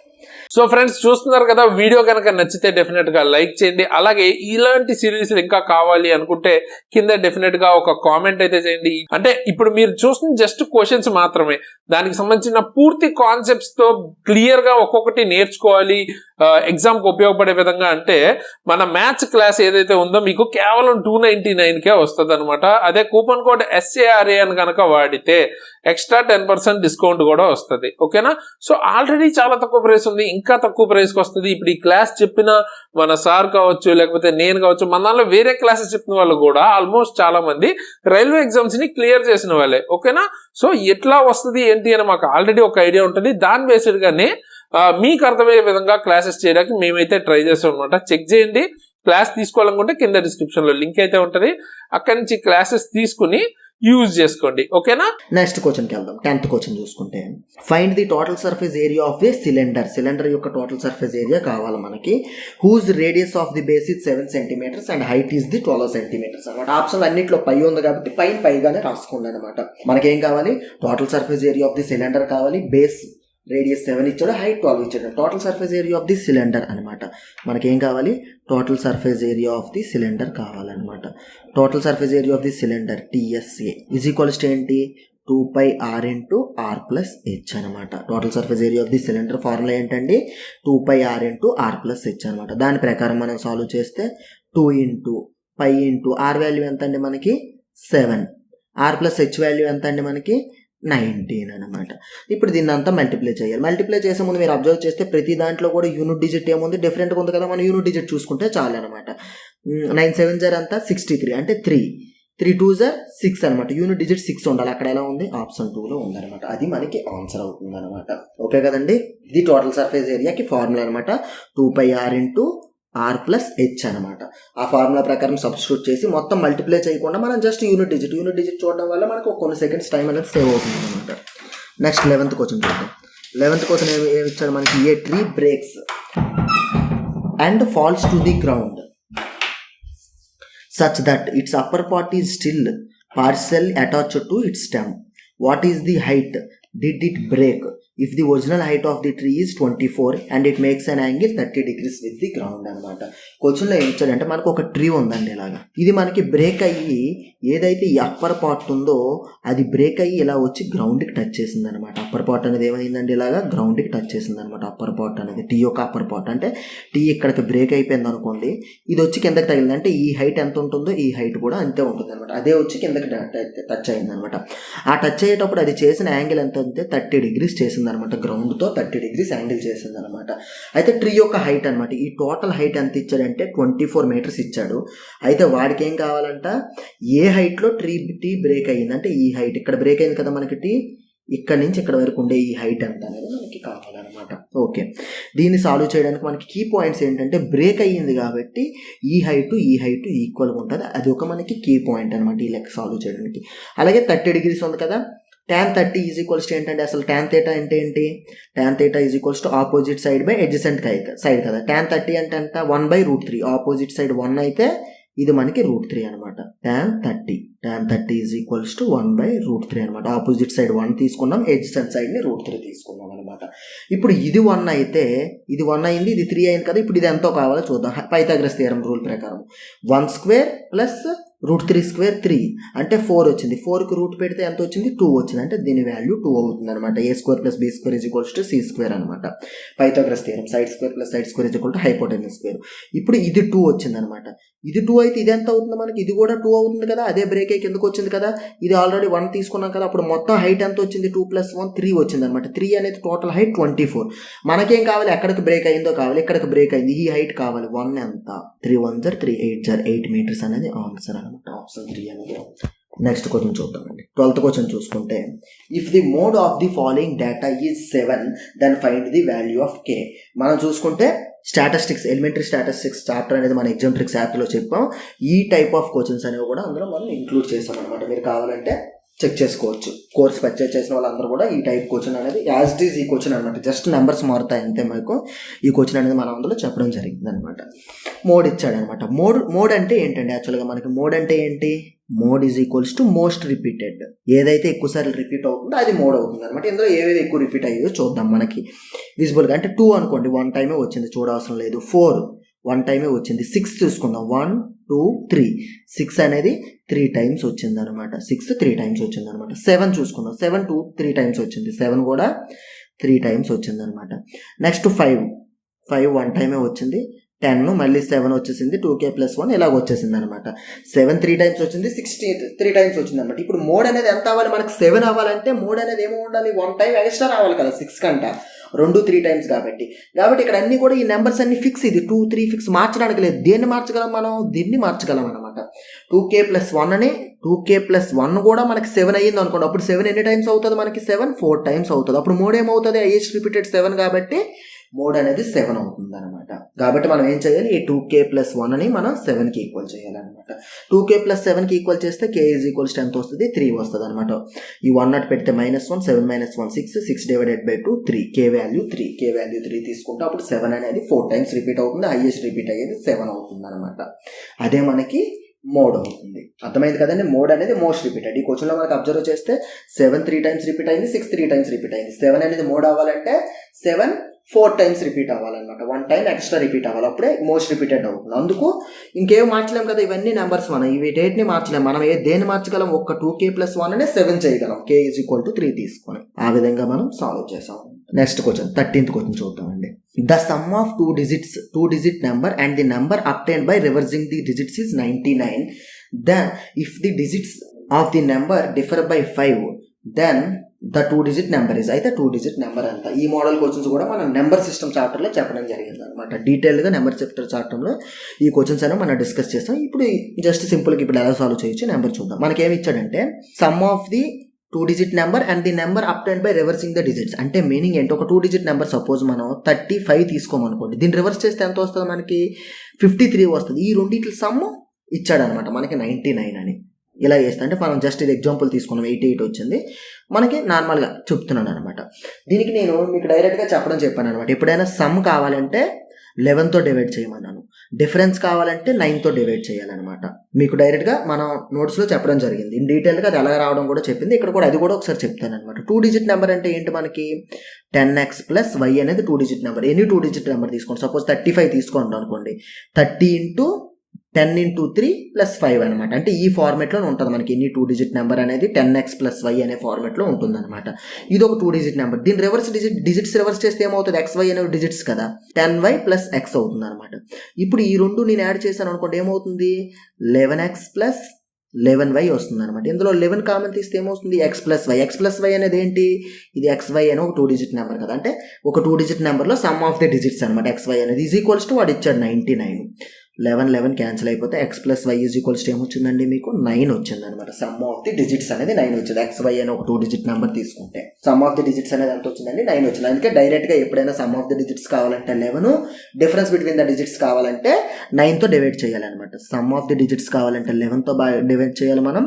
సో ఫ్రెండ్స్, చూస్తున్నారు కదా, వీడియో కనుక నచ్చితే డెఫినెట్ గా లైక్ చేయండి. అలాగే ఇలాంటి సిరీస్ ఇంకా కావాలి అనుకుంటే కింద డెఫినెట్ గా ఒక కామెంట్ అయితే చేయండి. అంటే ఇప్పుడు మీరు చూస్తున్న జస్ట్ క్వశ్చన్స్ మాత్రమే, దానికి సంబంధించిన పూర్తి కాన్సెప్ట్స్ తో క్లియర్ గా ఒక్కొక్కటి నేర్చుకోవాలి ఎగ్జామ్ కు ఉపయోగపడే విధంగా. అంటే మన మ్యాథ్స్ క్లాస్ ఏదైతే ఉందో మీకు కేవలం 299కే వస్తుంది అనమాట. అదే కూపన్ కోడ్ SARA అని కనుక వాడితే ఎక్స్ట్రా 10% డిస్కౌంట్ కూడా వస్తుంది. ఓకేనా? సో ఆల్రెడీ చాలా తక్కువ ప్రైస్ ఉంది, ఇంకా తక్కువ ప్రైస్కి వస్తుంది. ఇప్పుడు ఈ క్లాస్ చెప్పిన మన సార్ కావచ్చు, లేకపోతే నేను కావచ్చు, మన దానిలో వేరే క్లాసెస్ చెప్పిన వాళ్ళు కూడా ఆల్మోస్ట్ చాలా మంది రైల్వే ఎగ్జామ్స్ ని క్లియర్ చేసిన వాళ్ళే. ఓకేనా? సో ఎట్లా వస్తుంది ఏంటి అని మాకు ఆల్రెడీ ఒక ఐడియా ఉంటుంది. దాని బేస్డ్ గానే మీకు అర్థమయ్యే విధంగా క్లాసెస్ చేయడానికి మేమైతే ట్రై చేస్తాం అనమాట. చెక్ చేయండి. క్లాస్ తీసుకోవాలనుకుంటే కింద డిస్క్రిప్షన్ లో లింక్ అయితే ఉంటుంది. అక్కడి నుంచి క్లాసెస్ తీసుకుని యూజ్ చేసుకోండి. ఓకేనా? నెక్స్ట్ క్వశ్చన్కి వెళ్దాం. 10th క్వశ్చన్ చూసుకుంటే find the total surface area of a cylinder యొక్క టోటల్ సర్ఫేస్ ఏరియా కావాలి మనకి. Whose radius of the base is 7 cm and height is the 12 cm అనమాట. ఆప్షన్ అన్నింటిలో పై ఉంది కాబట్టి పైగానే రాసుకోండి అనమాట. మనకేం కావాలి? Total surface area of the cylinder కావాలి. బేస్ రేడియస్ 7 ఇచ్చాడు, హైట్ 12 ఇచ్చాడు. Total surface area of the cylinder అనమాట. మనకేం కావాలి? Total surface area of the cylinder కావాలన్నమాట. Total surface area of the cylinder TSA = ఏంటి? 2πr × r+h అనమాట. Total surface area of the cylinder formula ఏంటండి? 2πr × r+h అనమాట. దాని ప్రకారం మనం సాల్వ్ చేస్తే 2 × π × r వాల్యూ ఎంత అండి మనకి? 7. r+h వాల్యూ ఎంత అండి మనకి? 19 అనమాట. ఇప్పుడు దీన్ని అంతా మల్టిప్లై చేయాలి. మల్టిప్లై చేసే ముందు మీరు అబ్జర్వ్ చేస్తే ప్రతి దాంట్లో కూడా యూనిట్ డిజిట్ ఏముంది, డిఫరెంట్గా ఉంది కదా. మనం యూనిట్ డిజిట్ చూసుకుంటే చాలు అనమాట. 9 7 జర్ అంతా 63 అంటే 3 2 జర్ 6 అనమాట. యూనిట్ డిజిట్ 6 ఉండాలి. అక్కడ ఎలా ఉంది, ఆప్షన్ 2లో ఉందనమాట. అది మనకి ఆన్సర్ అవుతుంది అనమాట. ఓకే కదండి. ఇది టోటల్ సర్ఫేస్ ఏరియాకి ఫార్ములా అనమాట. 2πr into r plus H అనమాట. ఆ ఫార్ములా ప్రకారం సబ్స్టిట్యూట్ చేసి మొత్తం మల్టిప్లై చేయకుండా మనం జస్ట్ యూనిట్ డిజిట్ చూడడం వల్ల మనకు కొన్ని సెకండ్స్ టైం అనేది సేవ్ అవుతుంది అనమాట. నెక్స్ట్ 11th క్వశ్చన్ చూద్దాం. 11th క్వశ్చన్ ఏమి ఇచ్చాడు మనకి, a tree breaks and falls to the ground such that its upper part is still partially attached to its stem. What is the height did it break if the original height of the tree is 24 and it makes an angle 30 degrees with the ground అనమాట. క్వశ్చన్లో ఏం ఇచ్చాడంటే మనకు ఒక ట్రీ ఉందండి ఇలాగా. ఇది మనకి బ్రేక్ అయ్యి ఏదైతే ఈ అప్పర్ పార్ట్ ఉందో అది బ్రేక్ అయ్యి ఇలా వచ్చి గ్రౌండ్కి టచ్ చేసింది అనమాట. అప్పర్ పార్ట్ అనేది ఏమైందండి, ఇలాగా గ్రౌండ్కి టచ్ చేసింది అనమాట. అప్పర్ పార్ట్ అనేది టీ యొక్క అప్పర్ పార్ట్ అంటే టీ ఇక్కడికి బ్రేక్ అయిపోయింది అనుకోండి, ఇది వచ్చి కిందకి తగిలింది అంటే ఈ హైట్ ఎంత ఉంటుందో ఈ హైట్ కూడా అంతే ఉంటుంది అనమాట. అదే వచ్చి కిందకి టచ్ అయింది అనమాట. ఆ టచ్ అయ్యేటప్పుడు అది చేసిన యాంగిల్ ఎంత అంటే 30 degrees చేసింది అనమాట. గ్రౌండ్తో 30 degrees యాంగిల్ చేసింది అనమాట. అయితే ట్రీ యొక్క హైట్ అనమాట. ఈ టోటల్ హైట్ ఎంత ఇచ్చాడంటే 24 meters ఇచ్చాడు. అయితే వాడికి ఏం కావాలంట, ఏ హైట్లో టీ బ్రేక్ అయ్యింది అంటే ఈ హైట్, ఇక్కడ బ్రేక్ అయింది కదా మనకి టీ, ఇక్కడ నుంచి ఇక్కడ వరకు ఉండే ఈ హైట్ ఎంత అనేది మనకి కావాలన్నమాట. ఓకే, దీన్ని సాల్వ్ చేయడానికి మనకి కీ పాయింట్స్ ఏంటంటే బ్రేక్ అయ్యింది కాబట్టి ఈ హైట్ ఈక్వల్గా ఉంటుంది. అది ఒక మనకి కీ పాయింట్ అనమాట ఈ లెక్క సాల్వ్ చేయడానికి. అలాగే 30 degrees ఉంది కదా, tan 30 ఈజ్ ఈక్వల్స్ టు ఏంటంటే అసలు tan theta అంటే ఏంటి, tan theta is equals to opposite side by adjacent side కదా. tan 30 అంటే ఎంత, 1/√3. ఆపోజిట్ సైడ్ 1 అయితే ఇది మనకి √3 అనమాట. tan 30 ఈజ్ ఈక్వల్స్ టు 1/√3 అనమాట. ఆపోజిట్ సైడ్ 1 తీసుకున్నాం, అడ్జసెంట్ సైడ్ని √3 తీసుకున్నాం అనమాట. ఇప్పుడు ఇది 1 అయితే ఇది 1 అయింది, ఇది 3 అయింది కదా. ఇప్పుడు ఇది ఎంతో కావాలో చూద్దాం. పైథాగరస్ థియరం రూల్ ప్రకారం 1² ప్లస్ √3² 3 అంటే 4 వచ్చింది. 4కి రూట్ పెడితే ఎంత వచ్చింది, 2 వచ్చింది. అంటే దీని వాల్యూ 2 అవుతుంది అనమాట. a² plus b² is equals to c² అనమాట. Pythagoras theorem side² plus side² is equal to hypotenuse square. ఇప్పుడు ఇది 2 వచ్చింది అనమాట. ఇది 2 అయితే ఇది ఎంత అవుతుంది మనకి, ఇది కూడా 2 అవుతుంది కదా. అదే బ్రేక్ అయ్యి కిందకు వచ్చింది కదా. ఇది ఆల్రెడీ 1 తీసుకున్నాం కదా. అప్పుడు మొత్తం హైట్ ఎంత వచ్చింది, 2 + 1 3 వచ్చింది అనమాట. 3 అనేది టోటల్ హైట్ 24. మనకేం కావాలి, ఎక్కడికి బ్రేక్ అయిందో కావాలి, ఇక్కడికి బ్రేక్ అయింది, ఈ హైట్ కావాలి. 1 ఎంత, 3 1 జర్ 3 8 జర్ 8 meters అనేది ఆన్సర్ అనమాట. ఆప్షన్ 3 అనేది. నెక్స్ట్ క్వశ్చన్ చూద్దామండి. 12th క్వశ్చన్ చూసుకుంటే, if the mode of the following data is 7 then find the value of k. మనం చూసుకుంటే స్టాటిస్టిక్స్, ఎలిమెంటరీ స్టాటిస్టిక్స్ చాప్టర్ అనేది మన ఎగ్జామ్ ట్రిక్స్ యాప్లో చెప్పాం. ఈ టైప్ ఆఫ్ క్వశ్చన్స్ అనేవి కూడా అందులో మనం ఇంక్లూడ్ చేసాం అనమాట. మీరు కావాలంటే చెక్ చేసుకోవచ్చు. కోర్స్ పర్చేజ్ చేసిన వాళ్ళందరూ కూడా ఈ టైప్ క్వశ్చన్ అనేది యాజ్ ఇట్ ఈజ్ ఈ క్వశ్చన్ అనమాట. జస్ట్ నెంబర్స్ మారుతాయి అంతే. మీకు ఈ క్వశ్చన్ అనేది మనం అందులో చెప్పడం జరిగింది అనమాట. మోడ్ ఇచ్చాడనమాట. మోడ్ అంటే ఏంటండి, యాక్చువల్గా మనకి మోడ్ అంటే ఏంటి, mode is equals to most repeated. ఏదైతే ఎక్కువసార్లు రిపీట్ అవుతుందో అది మోడ్ అవుతుంది అనమాట. ఇందులో ఏవేవి ఎక్కువ రిపీట్ అయ్యో చూద్దాం. మనకి విజిబుల్గా అంటే 2 అనుకోండి, 1 టైమే వచ్చింది, చూడవసరం లేదు. 4 1 టైమే వచ్చింది. 6 చూసుకుందాం, 1 2 3 6 అనేది 3 times వచ్చింది అనమాట. 6 3 times వచ్చింది అనమాట. 7 చూసుకుందాం, 7 2 3 times వచ్చింది. 7 కూడా 3 times వచ్చింది అనమాట. నెక్స్ట్ 5 1 టైమే వచ్చింది. 10 మళ్ళీ 7 వచ్చేసింది, 2k + 1 ఇలాగ వచ్చేసింది అనమాట. 7 3 times వచ్చింది, 6 3 times వచ్చింది అనమాట. ఇప్పుడు మోడ్ అనేది ఎంత అవ్వాలి మనకి, 7 అవ్వాలంటే మోడ్ అనేది ఏమో ఉండాలి, 1 time ఎక్స్ట్రా రావాలి కదా 6 కంట. 2 3 times కాబట్టి ఇక్కడ అన్ని కూడా ఈ నెంబర్స్ అన్ని ఫిక్స్. ఇది 2 3 ఫిక్స్, మార్చడానికి లేదు. దేన్ని మార్చగలం మనం, దీన్ని మార్చగలం అనమాట. 2k + 1 అని 2k + 1 కూడా మనకి 7 అయ్యింది అనుకోండి. అప్పుడు 7 ఎన్ని టైమ్స్ అవుతుంది మనకి, 7 4 times అవుతుంది. అప్పుడు మోడ్ ఏమవుతుంది, హైయెస్ట్ రిపీటెడ్ 7 కాబట్టి మోడ్ అనేది 7 అవుతుంది అనమాట. కాబట్టి మనం ఏం చేయాలి, ఈ 2k + 1 అని మనం 7కి ఈక్వల్ చేయాలన్నమాట. 2k + 7కి ఈక్వల్ చేస్తే k ఈజ్ ఈక్వల్స్ ఎంత వస్తుంది, 3 వస్తుంది అనమాట. ఈ 1 అటు పెడితే -1 7 - 1 6 6 / 2 3 k వాల్యూ 3 తీసుకుంటే అప్పుడు 7 అనేది 4 times రిపీట్ అవుతుంది. హైయెస్ట్ రిపీట్ అయ్యేది 7 అవుతుంది అనమాట. అదే మనకి మోడ్ అవుతుంది. అర్థమైంది కదండి. మోడ్ అనేది మోస్ట్ రిపీటెడ్. ఈ క్వశ్చన్లో మనకి అబ్జర్వ్ చేస్తే 7 3 times రిపీట్ అయింది, 6 3 times రిపీట్ అయింది. 7 అనేది మోడ్ అవ్వాలంటే 7 4 times రిపీట్ అవ్వాలన్నమాట. 1 time ఎక్స్ట్రా రిపీట్ అవ్వాలి, అప్పుడే మోస్ట్ రిపీటెడ్ అవుతుంది. అందుకు ఇంకేం మార్చలేం కదా, ఇవన్నీ నెంబర్స్ మనం ఇవి డేట్ని మార్చలేం. మనం దేన్ని మార్చగలం, ఒక్క 2k + 1 అనే 7 చేయగలం. k = 3 తీసుకొని ఆ విధంగా మనం సాల్వ్ చేసాం. నెక్స్ట్ క్వశ్చన్ 13th క్వశ్చన్ చూద్దామండి. The sum of 2 digit number and the number obtained by reversing the digits is 99. Then if the digits of the number differ by 5, then the 2 digit number is. అయితే 2 digit నెంబర్ ఎంత? ఈ మోడల్ క్వశ్చన్స్ కూడా మనం నెంబర్ సిస్టమ్ చాప్టర్లో చెప్పడం జరిగింది అనమాట. డీటెయిల్గా నెంబర్ సిస్టమ్ చాప్టర్లో ఈ క్వశ్చన్స్ అనేవి మనం డిస్కస్ చేస్తాం. ఇప్పుడు జస్ట్ సింపుల్గా ఇప్పుడు ఎలా సాల్వ్ చేయొచ్చు నెంబర్ చూద్దాం. మనకేమి ఇచ్చాడంటే some of the 2 digit number and the number obtained by reversing the digits. అంటే మీనింగ్ ఏంటి? ఒక 2 digit నెంబర్ సపోజ్ మనం 35 తీసుకోమనుకోండి, దీన్ని రివర్స్ చేస్తే ఎంత వస్తుంది? మనకి 53 వస్తుంది. ఈ రెండిట్ల సమ్ ఇచ్చాడనమాట మనకి 99 అని. ఇలా చేస్తా అంటే మనం జస్ట్ ఇది ఎగ్జాంపుల్ తీసుకున్నాం, 88 వచ్చింది మనకి. నార్మల్గా చెప్తున్నాను అనమాట. దీనికి నేను మీకు డైరెక్ట్గా చెప్పాను అనమాట. ఎప్పుడైనా సమ్ కావాలంటే 11తో డివైడ్ చేయమన్నాను, డిఫరెన్స్ కావాలంటే 9తో డివైడ్ చేయాలన్నమాట. మీకు డైరెక్ట్గా మన నోట్స్లో చెప్పడం జరిగింది. ఇన్ డీటెయిల్గా అది ఎలా రావడం కూడా చెప్పింది. ఇక్కడ కూడా అది కూడా ఒకసారి చెప్తాను అనమాట. 2 digit నెంబర్ అంటే ఏంటి? మనకి 10x ప్లస్ y అనేది 2 digit number. Any 2 digit number తీసుకోండి. సపోజ్ 35 తీసుకోండి అనుకోండి, 30 into 10 into 3 ప్లస్ 5 అనమాట. అంటే ఈ ఫార్మేట్లో ఉంటుంది మనకి. ఎన్ని 2 digit నెంబర్ అనేది 10x ప్లస్ y అనే ఫార్మేట్లో ఉంటుంది అనమాట. ఇది ఒక 2 digit నెంబర్. దీని రివర్స్ డిజిట్స్ రివర్స్ చేస్తే ఏమవుతుంది? xy అనేవి డిజిట్స్ కదా, 10y ప్లస్ x అవుతుంది అనమాట. ఇప్పుడు ఈ రెండు నేను యాడ్ చేశాను అనుకోండి, ఏమవుతుంది? 11x ప్లస్ 11y వస్తుంది అనమాట. ఇందులో 11 కామన్ తీస్తే ఏమవుతుంది? x ప్లస్ వై అనేది ఏంటి? ఇది xy అనే ఒక 2 digit నెంబర్ కదా. అంటే ఒక 2 digit నెంబర్లో సమ్ ఆఫ్ ది డిజిట్స్ అనమాట. xy అనేది ఈజ్ ఈక్వల్స్ టు వాడు ఇచ్చాడు 99. 11 క్యాన్సిల్ అయిపోతే x plus y is equals to ఏమొచ్చిందండి? మీకు 9 వచ్చింది అనమాట. సమ్ ఆఫ్ ది డిజిట్స్ అనేది 9 వచ్చింది. xy అనే ఒక 2 digit నెంబర్ తీసుకుంటే సమ్ ఆఫ్ ది డిజిట్స్ అనేది ఎంత వచ్చిందండి? 9 వచ్చింది. అందుకే డైరెక్ట్గా ఎప్పుడైనా సమ్ ఆఫ్ ది డిజిట్స్ కావాలంటే 11, డిఫరెన్స్ బిట్వీన్ ద డిజిట్స్ కావాలంటే 9తో డివైడ్ చేయాలన్నమాట. సమ్ ఆఫ్ ది డిజిట్స్ కావాలంటే 11తో డివైడ్ చేయాలి మనం,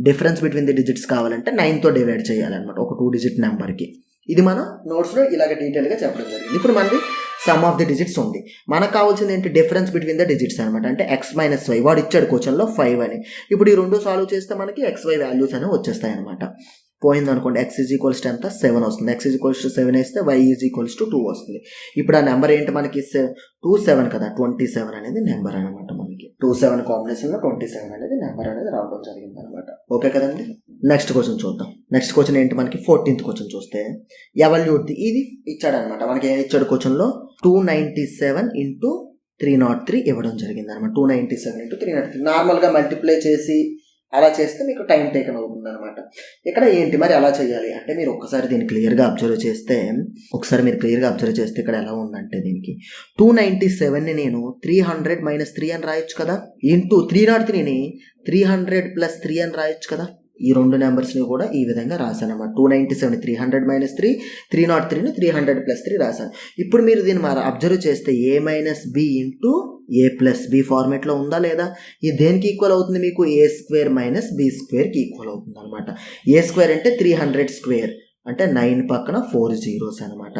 డిఫరెన్స్ బిట్వీన్ ది డిజిట్స్ కావాలంటే 9తో డివైడ్ చేయాలన్నమాట ఒక 2 digit నెంబర్కి. ఇది మన నోట్స్లో ఇలాగ డీటెయిల్గా చెప్పడం జరిగింది. ఇప్పుడు మనది సమ్ ఆఫ్ ది డిజిట్స్ ఉంది. మనకు కావాల్సింది ఏంటి? డిఫరెన్స్ బిట్వీన్ ద డిజిట్స్ అనమాట. అంటే x మైనస్ వై, వాడు ఇచ్చాడు క్వశ్చన్లో 5 అని. ఇప్పుడు ఈ రెండు సాల్వ్ చేస్తే మనకి xy వాల్యూస్ అనేవి వచ్చేస్తాయి అనమాట. పోయింది అనుకోండి, x ఈజ్ ఈక్వల్స్ టు ఎంత? 7 వస్తుంది. x ఈజ్ ఈక్వల్స్ టు 7 వేస్తే y ఈజ్ ఈక్వల్స్ టు 2 వస్తుంది. ఇప్పుడు ఆ నెంబర్ ఏంటి మనకి? 27 కదా, 27 అనేది నెంబర్ అనమాట. మనకి 27 కాంబినేషన్లో 27 అనేది నెంబర్ అనేది రావడం జరిగింది అనమాట. ఓకే కదండి. నెక్స్ట్ క్వశ్చన్ చూద్దాం. నెక్స్ట్ క్వశ్చన్ ఏంటి మనకి? 14th క్వశ్చన్ చూస్తే ఎవల్యూట్ ది. ఇది ఇచ్చాడనమాట మనకి. ఏం ఇచ్చాడు క్వశ్చన్లో? 297 into 303 ఇవ్వడం జరిగింది అనమాట. 297 into 303 నార్మల్గా మల్టిప్లై చేసి అలా చేస్తే మీకు టైం టేకన్ అవుతుంది అనమాట. ఇక్కడ ఏంటి మరి అలా చేయాలి అంటే మీరు ఒక్కసారి దీన్ని క్లియర్గా అబ్జర్వ్ చేస్తే, ఇక్కడ ఎలా ఉందంటే దీనికి 297ని నేను 300 - 3 అని రాయొచ్చు కదా, ఇంటూ 303ని 300 + 3 అని రాయొచ్చు కదా. ఈ రెండు నెంబర్స్ని కూడా ఈ విధంగా రాశాను అన్నమాట. 297 300 - 3, 303ని 300 + 3 రాశాను. ఇప్పుడు మీరు దీన్ని మరి అబ్జర్వ్ చేస్తే a - b into a + b ఫార్మేట్లో ఉందా లేదా? ఇది దేనికి ఈక్వల్ అవుతుంది? మీకు a² - b² ఈక్వల్ అవుతుంది అనమాట. a² అంటే 300² అంటే 9 పక్కన 4 zeros అనమాట.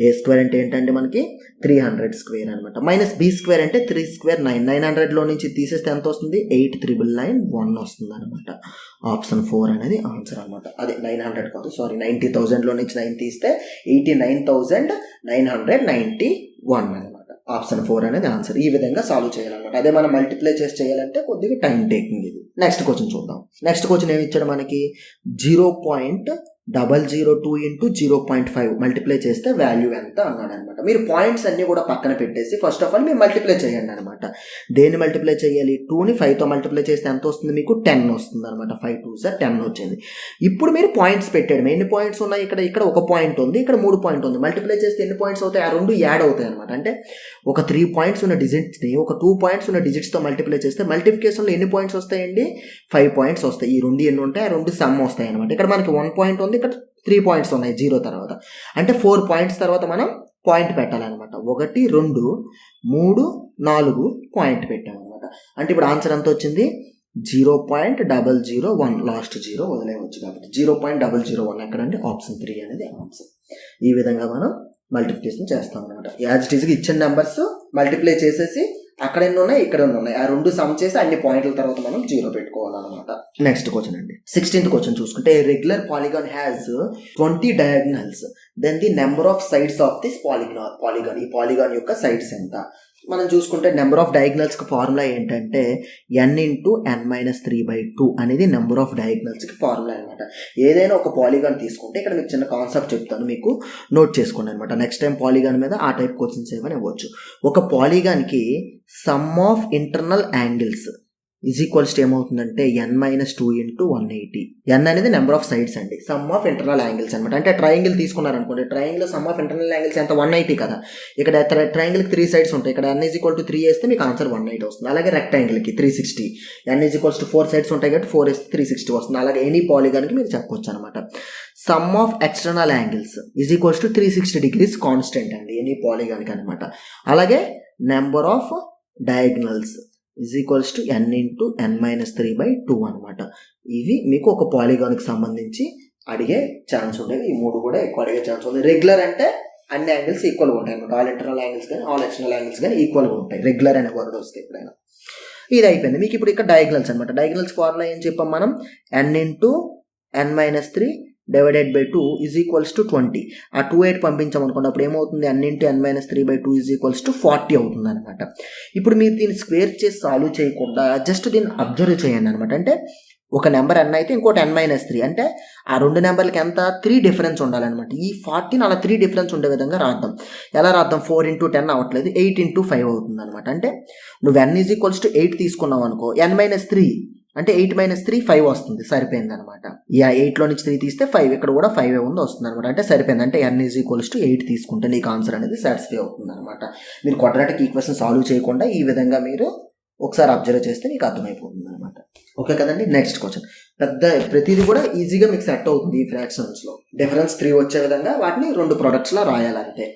a² అంటే ఏంటంటే మనకి 300² అనమాట. -b² అంటే 3² 9. 900లో నుంచి తీసేస్తే ఎంత వస్తుంది? 8,991 వస్తుంది అనమాట. ఆప్షన్ 4 అనేది ఆన్సర్ అనమాట. అదే 900 కాదు, సారీ, 90,000లో నుంచి 9 తీస్తే 89,991 అనమాట. ఆప్షన్ 4 అనేది ఆన్సర్. ఈ విధంగా సాల్వ్ చేయాలన్నమాట. అదే మనం మల్టిప్లై చేసి చేయాలంటే కొద్దిగా టైం టేకింగ్ ఇది. నెక్స్ట్ క్వశ్చన్ చూద్దాం. నెక్స్ట్ క్వశ్చన్ ఏమి ఇచ్చాడు మనకి? 0.002 into 0.5 మల్టిప్లై చేస్తే వాల్యూ ఎంత అన్నాడు అనమాట. మీరు పాయింట్స్ అన్ని కూడా పక్కన పెట్టేసి ఫస్ట్ ఆఫ్ ఆల్ మీరు మల్టిప్లై చేయండి అనమాట. దేన్ని మల్టిప్లై చేయాలి? 2ని 5తో మల్టిప్లై చేస్తే ఎంత వస్తుంది? మీకు 10 వస్తుంది అనమాట. 5 2 10 వచ్చింది. ఇప్పుడు మీరు పాయింట్స్ పెట్టాడు. ఎన్ని పాయింట్స్ ఉన్నాయి? ఇక్కడ ఒక పాయింట్ ఉంది, ఇక్కడ 3 పాయింట్ ఉంది. మల్టిప్లై చేస్తే ఎన్ని పాయింట్స్ అవుతాయి? ఆ రెండు యాడ్ అవుతాయి అనమాట. అంటే ఒక 3 పాయింట్స్ ఉన్న డిజిట్స్ని ఒక 2 పాయింట్స్ ఉన్న డిజిట్స్తో మల్టిప్లై చేస్తే మల్టిప్లికేషన్లో ఎన్ని పాయింట్స్ వస్తాయండి? 5 పాయింట్స్ వస్తాయి. ఈ రెండు ఎన్ని ఉంటాయి? ఆ రెండు సమ్ వస్తాయి అనమాట. ఇక్కడ మనకి 1 పాయింట్ ఉంది, ఇక్కడ 3 పాయింట్స్ ఉన్నాయి 0 తర్వాత. అంటే 4 పాయింట్స్ తర్వాత మనం పాయింట్ పెట్టాలన్నమాట. 1 2 3 4 పాయింట్ పెట్టామన్నమాట. అంటే ఇప్పుడు ఆన్సర్ ఎంత వచ్చింది? 0.001. లాస్ట్ 0 వదిలేయవచ్చు కాబట్టి 0.001 ఎక్కడంటే ఆప్షన్ 3 అనేది ఆన్సర్. ఈ విధంగా మనం మల్టిప్లికేషన్ చేస్తాం అనమాట. యాజ్ ఇట్ ఈస్గా ఇచ్చిన నెంబర్స్ మల్టిప్లై చేసేసి అక్కడ ఎన్ని ఉన్నాయి, ఇక్కడ ఎన్ని ఉన్నాయి, ఆ రెండు సమ్ చేసి అన్ని పాయింట్ల తర్వాత మనం 0 పెట్టుకోవాలన్నమాట. నెక్స్ట్ క్వశ్చన్ అండి. 16th క్వశ్చన్ చూసుకుంటే regular polygon has 20 diagonals, then the number of sides of this polygon. ఈ పాలిగాన్ యొక్క సైడ్స్ ఎంత? మనం చూసుకుంటే నెంబర్ ఆఫ్ డయాగ్నల్స్కి ఫార్ములా ఏంటంటే n × n - 3/2 అనేది నెంబర్ ఆఫ్ డయాగ్నల్స్కి ఫార్ములా అనమాట. ఏదైనా ఒక పాలిగాన్ తీసుకుంటే ఇక్కడ మీకు చిన్న కాన్సెప్ట్ చెప్తాను, మీకు నోట్ చేసుకోండి అనమాట. నెక్స్ట్ టైం పాలిగాన్ మీద ఆ టైప్ క్వశ్చన్స్ ఏమైనా ఇవ్వచ్చు. ఒక పాలిగాన్కి sum of internal angles is equals to ఏమవుతుందంటే n-2 ఇంటూ 180. n అనేది నెంబర్ ఆఫ్ సైడ్స్ అండి, సమ్ ఆఫ్ ఇంటర్నల్ యాంగిల్స్ అనమాట. అంటే ట్రయాంగిల్ తీసుకున్నారనుకోండి, triangle sum of internal angles ఎంత 180 కదా. ఇక్కడ ట్రయాంగిల్కి 3 సైడ్స్ ఉంటాయి. ఇక్కడ n ఈజ్ ఈక్వల్ టు 3 వేస్తే మీకు ఆన్సర్ 180 వస్తుంది. అలాగే రెక్టాంగిల్కి 360, n is equals to 4 sides ఉంటాయి కాబట్టి 4 వేస్తే 360 వస్తుంది. అలాగే ఎనీ పాలిగాన్కి మీరు చెప్పొచ్చు అనమాట. Some of external angles is equals to 360 degrees constant అండి ఎనీ పాలిగాన్కి అనమాట. అలాగే number of diagonals is equals to n into n-3/2 అనమాట. ఇవి మీకు ఒక పాలిగాన్కి సంబంధించి అడిగే ఛాన్స్ ఉండేవి. ఈ 3 కూడా ఎక్కువ అడిగే ఛాన్స్ ఉంది. రెగ్యులర్ అంటే అన్ని యాంగిల్స్ ఈక్వల్గా ఉంటాయి అనమాట. ఆల్ ఇంటర్నల్ యాంగిల్స్ కానీ ఆల్ ఎక్స్టర్నల్ యాంగిల్స్ కానీ ఈక్వల్గా ఉంటాయి రెగ్యులర్ అనే వర్డ్ వస్తే ఎప్పుడైనా. ఇది అయిపోయింది. మీకు ఇప్పుడు ఇక్కడ డయాగ్నల్స్ అనమాట. డయాగ్నల్స్ ఫార్ములా ఏం చెప్పాం మనం, n into n-3 divided by 2 is equals to 20. ఆ 2 పంపించామనుకోండి, అప్పుడు ఏమవుతుంది, n into n-3/2 is equals to 40 అవుతుంది అనమాట. ఇప్పుడు మీరు దీన్ని స్క్వేర్ చేసి సాల్వ్ చేయకుండా జస్ట్ దీన్ని అబ్జర్వ్ చేయండి అనమాట. అంటే ఒక నెంబర్ n అయితే ఇంకోటి n-3, అంటే ఆ 2 నెంబర్లకి ఎంత 3 డిఫరెన్స్ ఉండాలన్నమాట. ఈ 40 అలా 3 డిఫరెన్స్ ఉండే విధంగా రాద్దాం. ఎలా రాద్దాం, 4 ఇంటూ 10 అవ్వట్లేదు, 8 ఇంటూ 5 అవుతుంది అనమాట. అంటే నువ్వు n ఈజ్ ఈక్వల్స్ టు 8 తీసుకున్నావు అనుకో, n-3 అంటే 8-3 5 వస్తుంది, సరిపోయింది అనమాట. 8లో నుంచి 3 తీస్తే 5, ఇక్కడ కూడా 5 ఉంది వస్తుంది అనమాట. అంటే సరిపోయింది. అంటే n ఈజ్ ఈక్వల్స్ టు 8 తీసుకుంటే నీకు ఆన్సర్ అనేది సాటిస్ఫై అవుతుంది అనమాట. మీరు క్వాడ్రాటిక్ ఈక్వేషన్ సాల్వ్ చేయకుండా ఈ విధంగా మీరు ఒకసారి అబ్జర్వ్ చేస్తే మీకు అర్థమైపోతుంది అనమాట. ఓకే కదండి. నెక్స్ట్ క్వశ్చన్, ప్రతిదీ కూడా ఈజీగా మీకు సెట్ అవుతుంది. ఈ ఫ్రాక్షన్స్లో డిఫరెన్స్ 3 వచ్చే విధంగా వాటిని 2 ప్రొడక్ట్స్లో రాయాలంతే.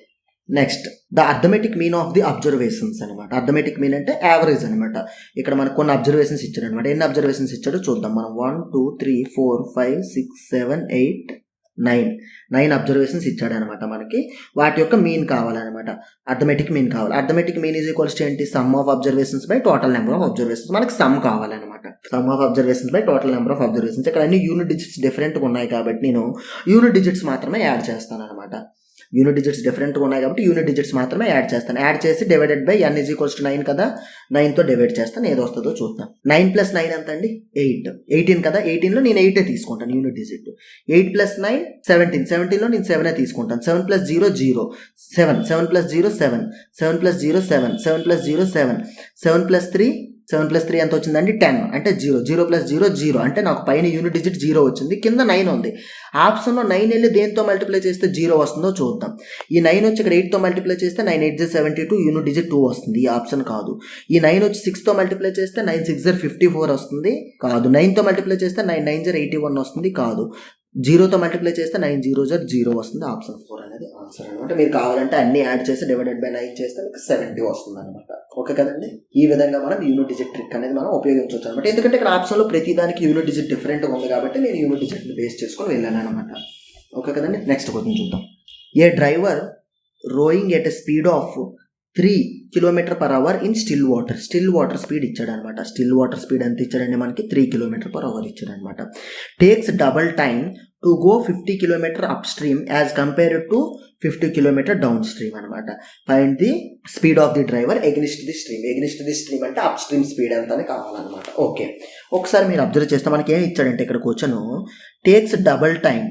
Next the arithmetic mean of the observations అనమాట. అర్థమెటిక్ మీన్ అంటే యావరేజ్ అనమాట. ఇక్కడ మనకు కొన్ని అబ్జర్వేషన్స్ ఇచ్చాడు అనమాట. ఎన్ని అబ్జర్వేషన్స్ ఇచ్చాడో చూద్దాం మనం. 1 2 3 4 5 6 7 8 9 అబ్జర్వేషన్స్ ఇచ్చాడు అనమాట. మనకి వాటి యొక్క మీన్ కావాలన్నమాట. అర్థమెటిక్ మీన్ కావాలి. Arithmetic mean is equals to ఏంటి, sum of observations by total number of observations. మనకి సమ్ కావాలన్నమాట. Sum of observations by total number of observations. ఇక్కడ అన్ని యూనిట్ డిజిట్స్ డిఫరెంట్గా ఉన్నాయి కాబట్టి నేను యూనిట్ డిజిట్స్ మాత్రమే యాడ్ చేస్తాను అనమాట. యూనిట్ డిజిట్స్ డిఫరెంట్గా ఉన్నాయి కాబట్టి యూనిట్ డిజిట్స్ మాత్రమే యాడ్ చేస్తాను. యాడ్ చేసి divided by n is equals to 9 కదా, 9తో డివైడ్ చేస్తాను. ఏది వస్తుందో చూద్దాం. 9 + 9 ఎంత అండి, 8. 18 కదా, 18లో నేను 8 తీసుకుంటాను యూనిట్ డిజిట్. 8 + 9 17, 17లో నేను 7 తీసుకుంటాను. 7 + 0 0, 7 + 0 7, 7 + 0 7, 7 + 0 7, 7 + 3 7 + 3 ఎంత వచ్చిందండి 10, అంటే 0, 0 + 0 0, అంటే నాకు పైన యూనిట్ డిజిట్ 0 వచ్చింది, కింద 9 ఉంది. ఆప్షన్లో 9 వెళ్ళి దేంతో మల్టిప్లై చేస్తే 0 వస్తుందో చూద్దాం. ఈ 9 వచ్చి ఇక్కడ 8తో మల్టిప్లై చేస్తే 9 8 72, యూనిట్ డిజిట్ 2 వస్తుంది. ఈ ఆప్షన్ కాదు. ఈ 9 వచ్చి 6తో మల్టిప్లై చేస్తే 9 6 54 వస్తుంది, కాదు. 9తో మల్టిప్లై చేస్తే 9 9 81 వస్తుంది, కాదు. 0తో మల్టిప్లై చేస్తే 9 0 0 వస్తుంది. ఆప్షన్ 4 అనేది ఆన్సర్ అనమాట. మీరు కావాలంటే అన్ని యాడ్ చేసి డివైడెడ్ బై 9 చేస్తే మీకు 70 వస్తుంది అనమాట. ఓకే కదండి. ఈ విధంగా మనం యూనిట్ డిజిట్ ట్రిక్ అనేది మనం ఉపయోగించవచ్చు అనమాట. ఎందుకంటే ఇక్కడ ఆప్షన్లో ప్రతి దానికి యూనిట్ డిజిట్ డిఫరెంట్గా ఉంది కాబట్టి నేను యూనిట్ డిజిట్ని బేస్ చేసుకొని వెళ్ళాను అనమాట. ఓకే కదండి. నెక్స్ట్ క్వశ్చన్ చూద్దాం. A driver rowing at a speed of 3 km/h in still water speed ఇచ్చాడు అనమాట. స్టిల్ వాటర్ స్పీడ్ ఎంత ఇచ్చాడండి మనకి, 3 km/h ఇచ్చాడు అనమాట. Takes double time to go 50 km upstream as compared to 50 km downstream అనమాట. Find the speed of the driver against the stream. Against the stream అంటే అప్ స్ట్రీమ్ స్పీడ్ ఎంత అని కావాలన్నమాట. ఓకే, ఒకసారి మీరు అబ్జర్వ్ చేస్తే మనకి ఏం ఇచ్చాడంటే ఇక్కడ question, takes double time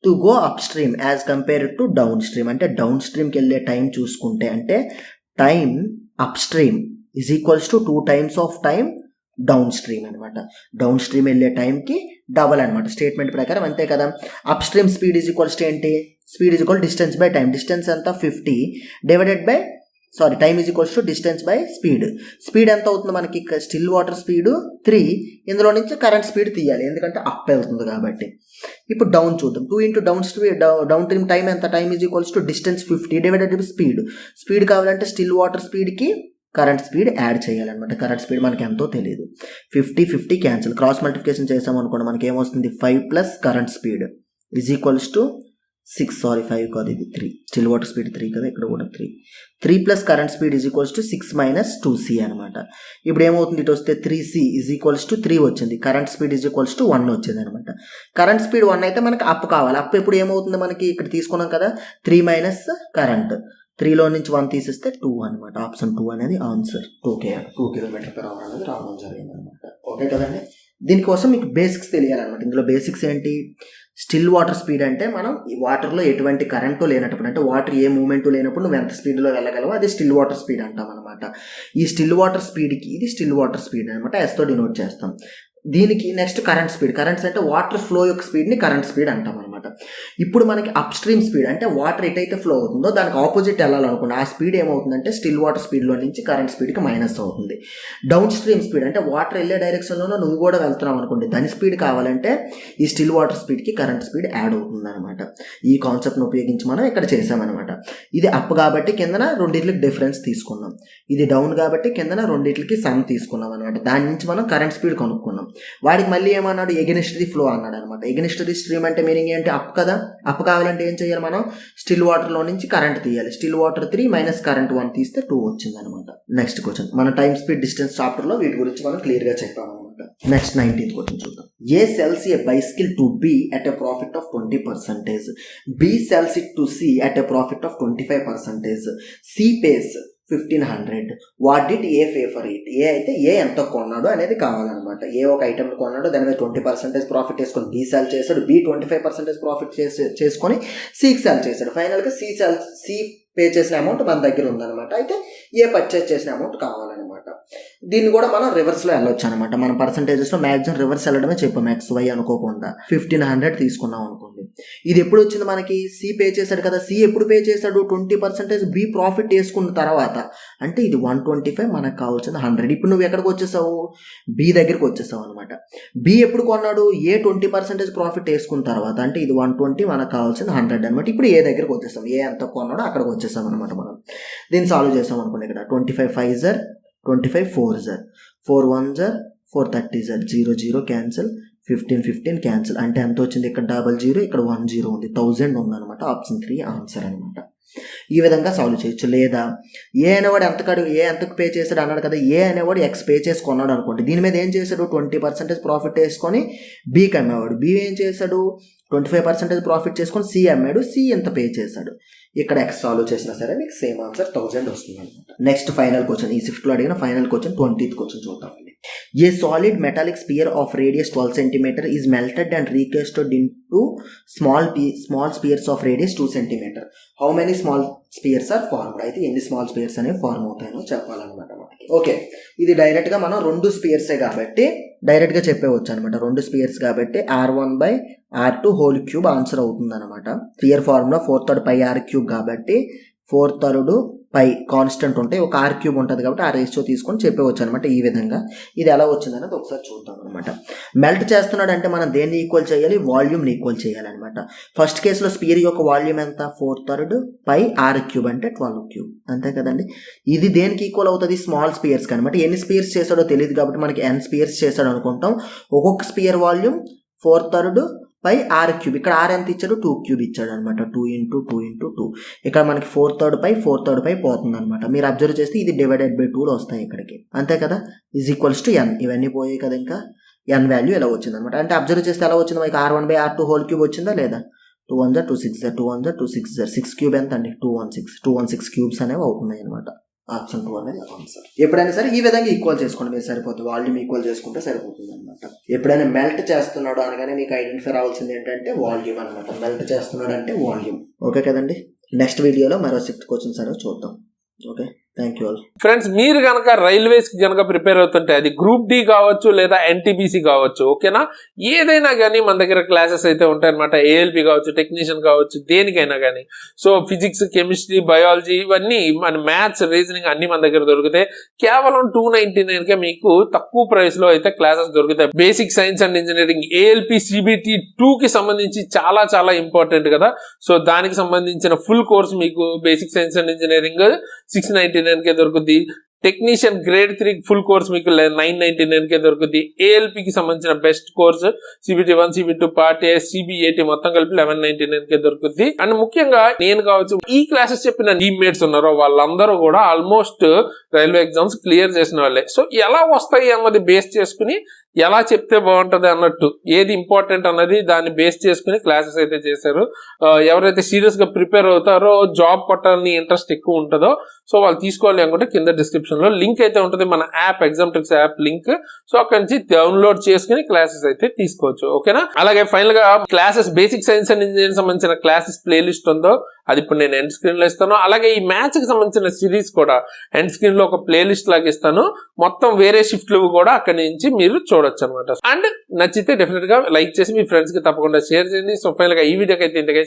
to go upstream as compared to downstream. అంటే డౌన్ స్ట్రీమ్కి వెళ్ళే టైం చూసుకుంటే, అంటే time upstream is equals to 2 times of time downstream అనమాట. డౌన్ స్ట్రీమ్ వెళ్ళే టైంకి డబల్ అనమాట స్టేట్మెంట్ ప్రకారం, అంతే కదా. Upstream speed is equals to ఏంటి, speed is equal distance by time. Distance ఎంత 50 divided by time is equals to distance by speed. Speed ఎంత అవుతుంది మనకి, స్టిల్ వాటర్ స్పీడ్ 3, ఇందులో నుంచి కరెంట్ స్పీడ్ తీయాలి ఎందుకంటే అప్ వెళ్తుంది కాబట్టి. ఇప్పుడు డౌన్ చూద్దాం. 2 into డౌన్ స్ట్రీమ్ టైం ఎంత, time is equals to distance 50 divided by speed. Speed కావాలంటే స్టిల్ వాటర్ స్పీడ్కి కరెంట్ స్పీడ్ యాడ్ చేయాలన్నమాట. కరెంట్ స్పీడ్ మనకి ఎంతో తెలియదు. 50 క్యాన్సిల్, క్రాస్ మల్టిప్లికేషన్ చేసామనుకోండి మనకి ఏమొస్తుంది, 5 + current speed is equals to 6, 5 కాదు ఇది 3. స్టిల్ వాటర్ స్పీడ్ 3 కదా, ఇక్కడ కూడా 3 + current speed is equals to 6 - 2c అనమాట. ఇప్పుడు ఏమవుతుంది, ఇటు వస్తే 3c ఈజ్ ఈక్వల్స్ టు 3 వచ్చింది. Current speed is equals to 1 వచ్చింది అనమాట. కరెంట్ స్పీడ్ 1 అయితే మనకి అప్ కావాలి. అప్ ఎప్పుడు ఏమవుతుంది మనకి, ఇక్కడ తీసుకున్నాం కదా, 3 - కరెంట్, 3లో నుంచి 1 తీసేస్తే 2 అనమాట. ఆప్షన్ 2 అనేది ఆన్సర్. 2 km/h అనేది రావడం జరిగింది అనమాట. ఓకే కదండి. దీనికోసం మీకు బేసిక్స్ తెలియాలన్నమాట. ఇందులో బేసిక్స్ ఏంటి? స్టిల్ వాటర్ స్పీడ్ అంటే మనం ఈ వాటర్లో ఎటువంటి కరెంటు లేనప్పుడు, అంటే వాటర్ ఏ మూమెంట్ లేనప్పుడు నువ్వు ఎంత స్పీడ్లో వెళ్ళగలవో అది స్టిల్ వాటర్ స్పీడ్ అంటాం అనమాట. ఈ స్టిల్ వాటర్ స్పీడ్కి ఇది స్టిల్ వాటర్ స్పీడ్ అనమాట, ఎస్తో డినోట్ చేస్తాం. దీనికి నెక్స్ట్ కరెంట్ స్పీడ్. కరెంట్స్ అంటే వాటర్ ఫ్లో యొక్క స్పీడ్ని కరెంట్ స్పీడ్ అంటాం అనమాట. ఇప్పుడు మనకి అప్ స్ట్రీమ్ స్పీడ్ అంటే వాటర్ ఎటైతే ఫ్లో అవుతుందో దానికి ఆపోజిట్ వెళ్ళాలనుకోండి, ఆ స్పీడ్ ఏమవుతుందంటే స్టిల్ వాటర్ స్పీడ్లో నుంచి కరెంట్ స్పీడ్కి మైనస్ అవుతుంది. డౌన్ స్ట్రీమ్ స్పీడ్ అంటే వాటర్ వెళ్ళే డైరెక్షన్లోనూ నువ్వు కూడా వెళ్తున్నావు అనుకోండి, దాని స్పీడ్ కావాలంటే ఈ స్టిల్ వాటర్ స్పీడ్కి కరెంట్ స్పీడ్ యాడ్ అవుతుంది అనమాట. ఈ కాన్సెప్ట్ని ఉపయోగించి మనం ఇక్కడ చేసామన్నమాట. ఇది అప్ కాబట్టి కిందన రెండింటికి డిఫరెన్స్ తీసుకున్నాం, ఇది డౌన్ కాబట్టి కిందన రెండింటికి సమ్ తీసుకున్నాం అనమాట. దాని నుంచి మనం కరెంట్ స్పీడ్ కనుక్కున్నాం. వాడికి మళ్ళీ ఏమన్నాడు? ఎగెనిస్ట్ ది ఫ్లో అన్నాడు అనమాట. ఎగెనిస్ట్ ది స్ట్రీమ్ అంటే మీనింగ్ ఏంటి? అప్ కదా. అప్ కావాలంటే ఏం చేయాలి? మనం స్టిల్ వాటర్లో నుంచి కరెంట్ తీయాలి. స్టిల్ వాటర్ 3 మైనస్ కరెంట్ 1 తీస్తే 2 వచ్చింది అనమాట. నెక్స్ట్ క్వశ్చన్, మన టైమ్ స్పీడ్ డిస్టెన్స్ చాప్టర్లో వీటి గురించి మనం క్లియర్గా చెప్పాము అనమాట. నెక్స్ట్ 19th క్వశ్చన్ చూద్దాం. A sells a bicycle to B at a profit of 20%, B sells it to C at a profit of 25%, C pays 1500. What did A pay for it? A అయితే ఏ ఎంత కొన్నాడు అనేది కావాలన్నమాట. ఏ ఒక ఐటమ్ కొన్నాడు, దాని మీద 20% ప్రాఫిట్ వేసుకొని బి సెల్ చేశాడు, బి 25% ప్రాఫిట్ చేసుకొని సికి సెల్ చేశాడు. ఫైనల్గా సి పే చేసిన అమౌంట్ మన దగ్గర ఉందన్నమాట. అయితే ఏ పర్చేస్ చేసిన అమౌంట్ కావాలన్నమాట. దీన్ని కూడా మనం రివర్స్లో వెళ్ళొచ్చు అనమాట. మన పర్సంటేజెస్లో మ్యాక్సిమం రివర్స్ వెళ్ళడమే చెప్పాం, XY అనుకోకుండా 1500 తీసుకున్నాం అనుకోండి. ఇది ఎప్పుడు వచ్చింది మనకి? సి పే చేశాడు కదా. సి ఎప్పుడు పే చేశాడు? 20% బి ప్రాఫిట్ వేసుకున్న తర్వాత. అంటే ఇది 125, మనకు కావాల్సింది 100. ఇప్పుడు నువ్వు ఎక్కడికి వచ్చేసావు? బి దగ్గరికి వచ్చేసావు అనమాట. బి ఎప్పుడు కొన్నాడు? ఏ 20% ప్రాఫిట్ వేసుకున్న తర్వాత. అంటే ఇది 120, మనకు కావాల్సింది 100 అనమాట. ఇప్పుడు ఏ దగ్గరికి వచ్చేసాం, ఏ ఎంత కొన్నాడో అక్కడికి వచ్చేసాం అనమాట. మనం దీన్ని సాల్వ్ చేసాం అనుకోండి. ఇక్కడ 25 5 జర్, 25 4 జర్, 4 1 జర్, 4 30 జర్, 0 0 క్యాన్సిల్, 15 15 క్యాన్సిల్. అంటే ఎంత వచ్చింది? ఇక్కడ 00, ఇక్కడ 10 ఉంది, 1000 ఉందన్నమాట. ఆప్షన్ 3 ఆన్సర్ అనమాట. ఈ విధంగా సాల్వ్ చేయొచ్చు. లేదా ఏ అనేవాడు ఎంతకు పే చేశాడు అన్నాడు కదా. ఏ అనేవాడు X పే చేసి కొన్నాడు అనుకోండి. దీని మీద ఏం చేశాడు? 20% ప్రాఫిట్ వేసుకొని బీకి అమ్మేవాడు. బి ఏం చేశాడు? 25% ప్రాఫిట్ చేసుకొని సి అమ్మాడు. సి ఎంత పే చేశాడు? ఇక్కడ X సాల్వ్ చేసినా సరే మీకు సేమ్ ఆన్సర్ 1000 వస్తుంది అనమాట. నెక్స్ట్ ఫైనల్ క్వశ్చన్, ఈ షిఫ్ట్లో అడిగిన ఫైనల్ క్వశ్చన్ 20th క్వశ్చన్ చూద్దామండి. A solid metallic spear of radius 12 cm is melted and recasted into small spheres of radius 2 cm. How many small spheres are formed? అయితే ఎన్ని స్మాల్ స్పియర్స్ అనేవి ఫార్మ్ అవుతాయో చెప్పాలన్నమాట మనకి. ఓకే, ఇది డైరెక్ట్గా మనం 2 స్పియర్సే కాబట్టి డైరెక్ట్గా చెప్పేవచ్చు అనమాట. 2 స్పియర్స్ కాబట్టి R1/R2 హోల్ క్యూబ్ ఆన్సర్ అవుతుంది అనమాట. స్పియర్ ఫార్ములా 4/3 π R³ కాబట్టి 4/3 π కాన్స్టెంట్ ఉంటాయి, ఒక R³ ఉంటుంది కాబట్టి ఆ రేషియో తీసుకొని చెప్పవచ్చు అనమాట. ఈ విధంగా ఇది ఎలా వచ్చిందనేది ఒకసారి చూద్దాం అనమాట. మెల్ట్ చేస్తున్నాడు అంటే మనం దేన్ని ఈక్వల్ చేయాలి? వాల్యూమ్ని ఈక్వల్ చేయాలన్నమాట. ఫస్ట్ కేసులో స్పియర్ యొక్క వాల్యూమ్ ఎంత? 4/3 π R³ అంటే 12³ అంతే కదండి. ఇది దేనికి ఈక్వల్ అవుతుంది? స్మాల్ స్పియర్స్కి అనమాట. ఎన్ని స్పియర్స్ చేశాడో తెలియదు కాబట్టి మనకి n స్పియర్స్ చేశాడు అనుకుంటాం. ఒక్కొక్క స్పియర్ వాల్యూమ్ 4/3 π R³. ఇక్కడ R ఎంత ఇచ్చాడు? 2³ ఇచ్చాడు అనమాట. 2 × 2 × 2. ఇక్కడ మనకి 4/3 π పోతుంది అనమాట. మీరు అబ్జర్వ్ చేస్తే ఇది డివైడెడ్ బై 2లో వస్తాయి ఇక్కడికి, అంతే కదా. Is equals to n. ఇవన్నీ పోయాయి కదా. ఇంకా n వాల్యూ ఎలా వచ్చింది అనమాట. అంటే అబ్జర్వ్ చేస్తే ఎలా వచ్చింది మనకి? R1/R2 హోల్ క్యూబ్ వచ్చిందా లేదా? 2 1 జర్ 2 6 జర్, 2 1 జర్ 2 6 జర్, 6³ ఎంత అండి? 216 క్యూబ్స్ అనేవి అవుతున్నాయి అనమాట. ఆప్షన్ 2 అనేది ఆన్సర్. ఎప్పుడైనా సరే ఈ విధంగా ఈక్వల్ చేసుకోండి మీరు, సరిపోతుంది. వాల్యూమ్ ఈక్వల్ చేసుకుంటే సరిపోతుంది అనమాట. ఎప్పుడైనా మెల్ట్ చేస్తున్నాడు అనగానే మీకు ఐడెంటిఫై రావాల్సింది ఏంటంటే వాల్యూమ్ అనమాట. మెల్ట్ చేస్తున్నాడు అంటే వాల్యూమ్. ఓకే కదండి. నెక్స్ట్ వీడియోలో మరో 6 క్వశ్చన్స్ అనేవి చూద్దాం. Okay, thank you all. Friends, మీరు కనుక రైల్వేస్ కి కనుక ప్రిపేర్ అవుతుంటే అది గ్రూప్ డి కావచ్చు లేదా ఎన్టీపీసీ కావచ్చు, ఓకేనా, ఏదైనా కానీ మన దగ్గర క్లాసెస్ అయితే ఉంటాయి అనమాట. ఏఎల్పి కావచ్చు, టెక్నీషియన్ కావచ్చు, దేనికైనా కానీ. సో ఫిజిక్స్, కెమిస్ట్రీ, బయాలజీ, ఇవన్నీ మన మ్యాథ్స్, రీజనింగ్ అన్ని మన దగ్గర దొరుకుతాయి. కేవలం 299కే మీకు తక్కువ ప్రైస్ లో అయితే క్లాసెస్ దొరుకుతాయి. Basic science and engineering ALP CBT 2 కి సంబంధించి చాలా చాలా ఇంపార్టెంట్ కదా. సో దానికి సంబంధించిన ఫుల్ కోర్స్ మీకు బేసిక్ సైన్స్ అండ్ ఇంజనీరింగ్ 699కే దొరుకుతుంది. టెక్నీషియన్ గ్రేడ్ 3 ఫుల్ కోర్స్ మీకు 999కే దొరుకుతుంది. ఏఎల్పికి సంబంధించిన best course CBT 1, CBT 2, part A, CBAT మొత్తం కలిపి 1199కే దొరుకుతుంది. అండ్ ముఖ్యంగా నేను కావచ్చు, ఈ క్లాసెస్ చెప్పిన టీమ్మేట్స్ ఉన్నారో వాళ్ళందరూ కూడా ఆల్మోస్ట్ రైల్వే ఎగ్జామ్స్ క్లియర్ చేసిన వాళ్ళే. సో ఎలా వస్తాయి అన్నది బేస్ చేసుకుని ఎలా చెప్తే బాగుంటది అన్నట్టు, ఏది ఇంపార్టెంట్ అన్నది దాన్ని బేస్ చేసుకుని క్లాసెస్ అయితే చేశారు. ఎవరైతే సీరియస్ గా ప్రిపేర్ అవుతారో, జాబ్ కొట్టాలని ఇంట్రెస్ట్ ఎక్కువ ఉంటుందో, సో వాళ్ళు తీసుకోవాలి అనుకుంటే కింద డిస్క్రిప్షన్ లో లింక్ అయితే ఉంటుంది, మన app exam tricks app link. So అక్కడి నుంచి డౌన్లోడ్ చేసుకుని క్లాసెస్ అయితే తీసుకోవచ్చు. ఓకేనా? అలాగే ఫైనల్ గా classes basic science and engineering సంబంధించిన క్లాసెస్ ప్లేలిస్ట్ ఉందో అది ఇప్పుడు నేను ఎండ్ స్క్రీన్ లో ఇస్తాను. అలాగే ఈ మ్యాథ్స్ కి సంబంధించిన సిరీస్ కూడా ఎండ్ స్క్రీన్ లో ఒక ప్లేలిస్ట్ లాగా ఇస్తాను. మొత్తం వేరే షిఫ్ట్లు కూడా అక్కడి నుంచి మీరు చూడొచ్చు అనమాట. అండ్ నచ్చితే డెఫినెట్ గా లైక్ చేసి మీ ఫ్రెండ్స్ కి తప్పకుండా షేర్ చేయండి. సో ఫైనల్ గా ఈ వీడియోకి అయితే ఇంతకైతే